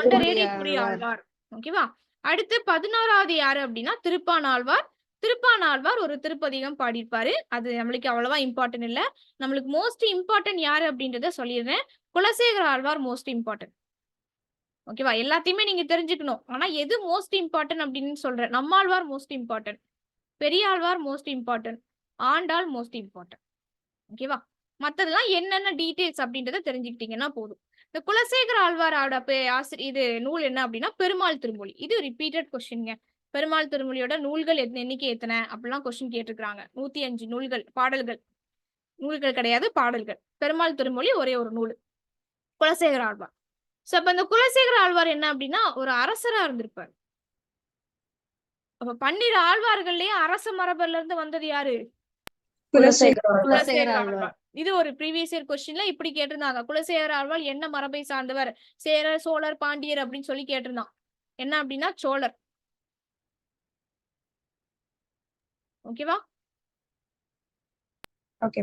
பொடி ஆழ்வார். ஓகேவா? அடுத்து 11வது யாரு அப்படின்னா திருப்பானாழ்வார். திருப்பானாழ்வார் ஒரு திருப்பதிகம் பாடியிருப்பாரு. அது நம்மளுக்கு அவ்வளவா இம்பார்ட்டன்ட் இல்ல. நம்மளுக்கு மோஸ்ட் இம்பார்ட்டன்ட் யாரு அப்படின்றத சொல்லிடுறேன். Kulasekhara Alvar most important. ஓகேவா? எல்லாத்தையுமே நீங்க தெரிஞ்சுக்கணும். ஆனா எது மோஸ்ட் இம்பார்ட்டன்ட் அப்படின்னு சொல்றேன். Nammalvar most important, Periyalvar most important, Andal most important. ஓகேவா? மத்ததெல்லாம் என்னென்ன டீடைல்ஸ் அப்படின்றத தெரிஞ்சுக்கிட்டீங்கன்னா போதும். இந்த குலசேகர ஆழ்வாரோட இது நூல் என்ன அப்படின்னா பெருமாள் திருமொழி. இது ரிப்பீட்டட் கொஸ்டின்ங்க. பெருமாள் திருமொழியோட நூல்கள் எண்ணிக்கை எத்தனை அப்படிலாம் கொஸ்டின் கேட்டிருக்காங்க. 105 நூல்கள். நூல்கள் கிடையாது, பாடல்கள். பெருமாள் திருமொழி ஒரே ஒரு நூல். குலசேகர ஆழ்வார். சோ அப்ப இந்த குலசேகர ஆழ்வார் என்ன அப்படின்னா ஒரு அரசரா இருந்திருப்பார். அப்ப 12 ஆழ்வார்கள்லயே அரச மரபுல இருந்து வந்தது யாரு? குலசேகர ஆழ்வார். இது ஒரு ப்ரீவியஸ் இயர் கொஸ்டின்ல இப்படி கேட்டிருந்தாங்க. குலசேகர ஆழ்வார் என்ன மரபை சார்ந்தவர்? சேரர், சோழர், பாண்டியர் அப்படின்னு சொல்லி கேட்டிருந்தான். என்ன அப்படின்னா சோழர். ஓகேவா? ஓகே.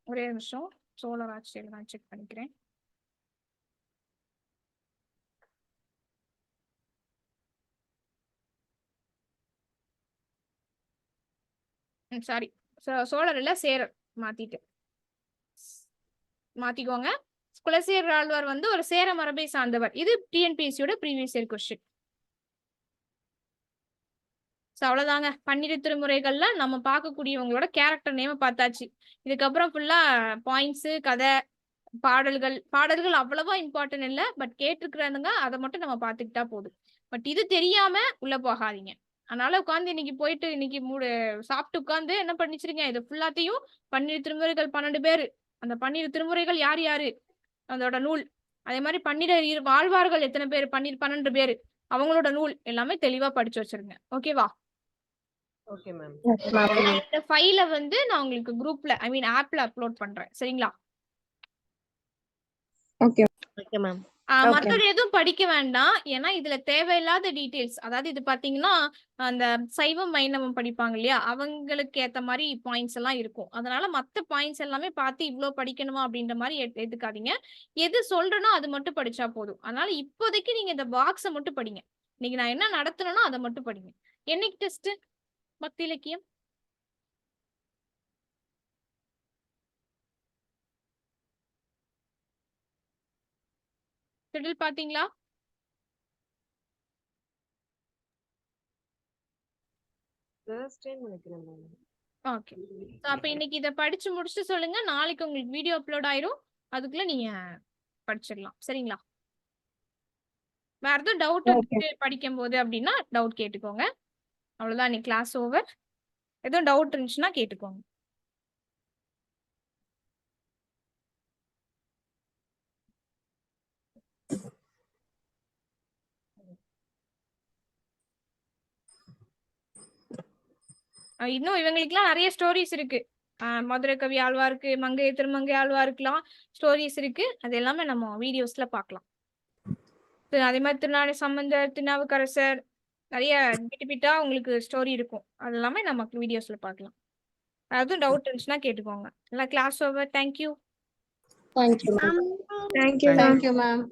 ஒரே நிமிஷம் சோழர் ஆட்சியில் நான் செக் பண்ணிக்கிறேன். சாரி, சோழர் இல்ல சேரர். மாத்திக்கோங்க. குலசேகர ஆழ்வார் வந்து ஒரு சேர மரபை சார்ந்தவர். இது டிஎன்பிஎஸ்சியோட ப்ரீவியஸ் இயர் கொஸ்டின். அவ்வளவுதாங்க. 12 திருமுறைகள்ல நம்ம பார்க்கக்கூடியவங்களோட கேரக்டர் நேம பார்த்தாச்சு. இதுக்கப்புறம் ஃபுல்லா பாயிண்ட்ஸ், கதை, பாடல்கள் அவ்வளவா இம்பார்ட்டன்ட் இல்ல. பட் கேட்டிருக்கிறானுங்க, அதை மட்டும் நம்ம பார்த்துக்கிட்டா போதும். பட் இது தெரியாம உள்ள போகாதீங்க. அதனால உட்காந்து இன்னைக்கு போயிட்டு இன்னைக்கு சாப்பிட்டு உட்காந்து என்ன பண்ணிச்சிருங்க, இது ஃபுல்லாத்தையும் 12 திருமுறைகள் 12 பேரு. அந்த 12 திருமுறைகள் யாரு யாரு அதோட நூல், அதே மாதிரி 12 ஆழ்வார்கள் எத்தனை பேர், 12 பேரு அவங்களோட நூல் எல்லாமே தெளிவா படிச்சு வச்சிருங்க. ஓகேவா? Okay ma'am. இந்த ஃபைல வந்து நான் உங்களுக்கு குரூப்ல ஆப்ல அப்லோட் பண்றேன். சரிங்களா? Okay okay ma'am. மத்தது எதுவும் படிக்க வேண்டாம். ஏன்னா இதுல தேவையில்லாத டீடைல்ஸ். அதாவது இது பாத்தீங்கன்னா, அந்த சைவம், வைணவம் படிப்பாங்க இல்லையா? அவங்களுக்கு ஏத்த மாரி பாயிண்ட்ஸ் எல்லாம் இருக்கும். அதனால மத்த பாயிண்ட்ஸ் எல்லாமே பார்த்து இவ்ளோ படிக்கணுமா அப்படின்ற மாரி எடுத்துக்காதீங்க. எது சொல்றேனோ அது மட்டும் படிச்சா போதும். அதனால இப்போதைக்கு நீங்க இந்த பாக்ஸ மட்டும் படிங்க. இன்னைக்கு நான் என்ன நடத்துனேனோ அத மட்டும் படிங்க. என்னைக்கு டெஸ்ட்? பக்தி இலக்கியம்? ஷெட்யூல் பாத்தீங்களா? தேர்ஸ்டேன்னு நினைக்கிறேன் மேம். ஓகே. அப்ப இன்னைக்கு இத படிச்சு முடிச்சுட்டு சொல்லுங்க. நாளைக்கு உங்களுக்கு வீடியோ அப்லோட் ஆயிரும். அதுக்குள்ள நீங்க படிச்சிடலாம். சரிங்களா? வேற எதுவும் டவுட் இருந்துச்சு படிக்கும்போது அப்படின்னா டவுட் கேட்டுக்கோங்க. அவ்வளவுதான், இன்னைக்கு கிளாஸ் ஓவர். எதுவும் டவுட் இருந்துச்சுன்னா கேட்டுக்கோங்க. இன்னும் இவங்களுக்குலாம் நிறைய ஸ்டோரிஸ் இருக்கு. மதுரை கவி ஆழ்வாருக்கு, மங்கை திருமங்கை ஆழ்வாருக்குலாம் ஸ்டோரிஸ் இருக்கு. அது எல்லாமே நம்ம வீடியோஸ்ல பார்க்கலாம். அதே மாதிரி திருநாளை சம்பந்தர், திருநாவுக்கரசர், நிறைய பிட்டா உங்களுக்கு ஸ்டோரி இருக்கும். அது எல்லாமே நம்ம வீடியோஸ்ல பார்க்கலாம். அதுவும் டவுட் இருந்துச்சுன்னா கேட்டுக்கோங்க. எல்லாம் class over. Thank you. Thank you ma'am. Thank you ma'am. Thank you ma'am.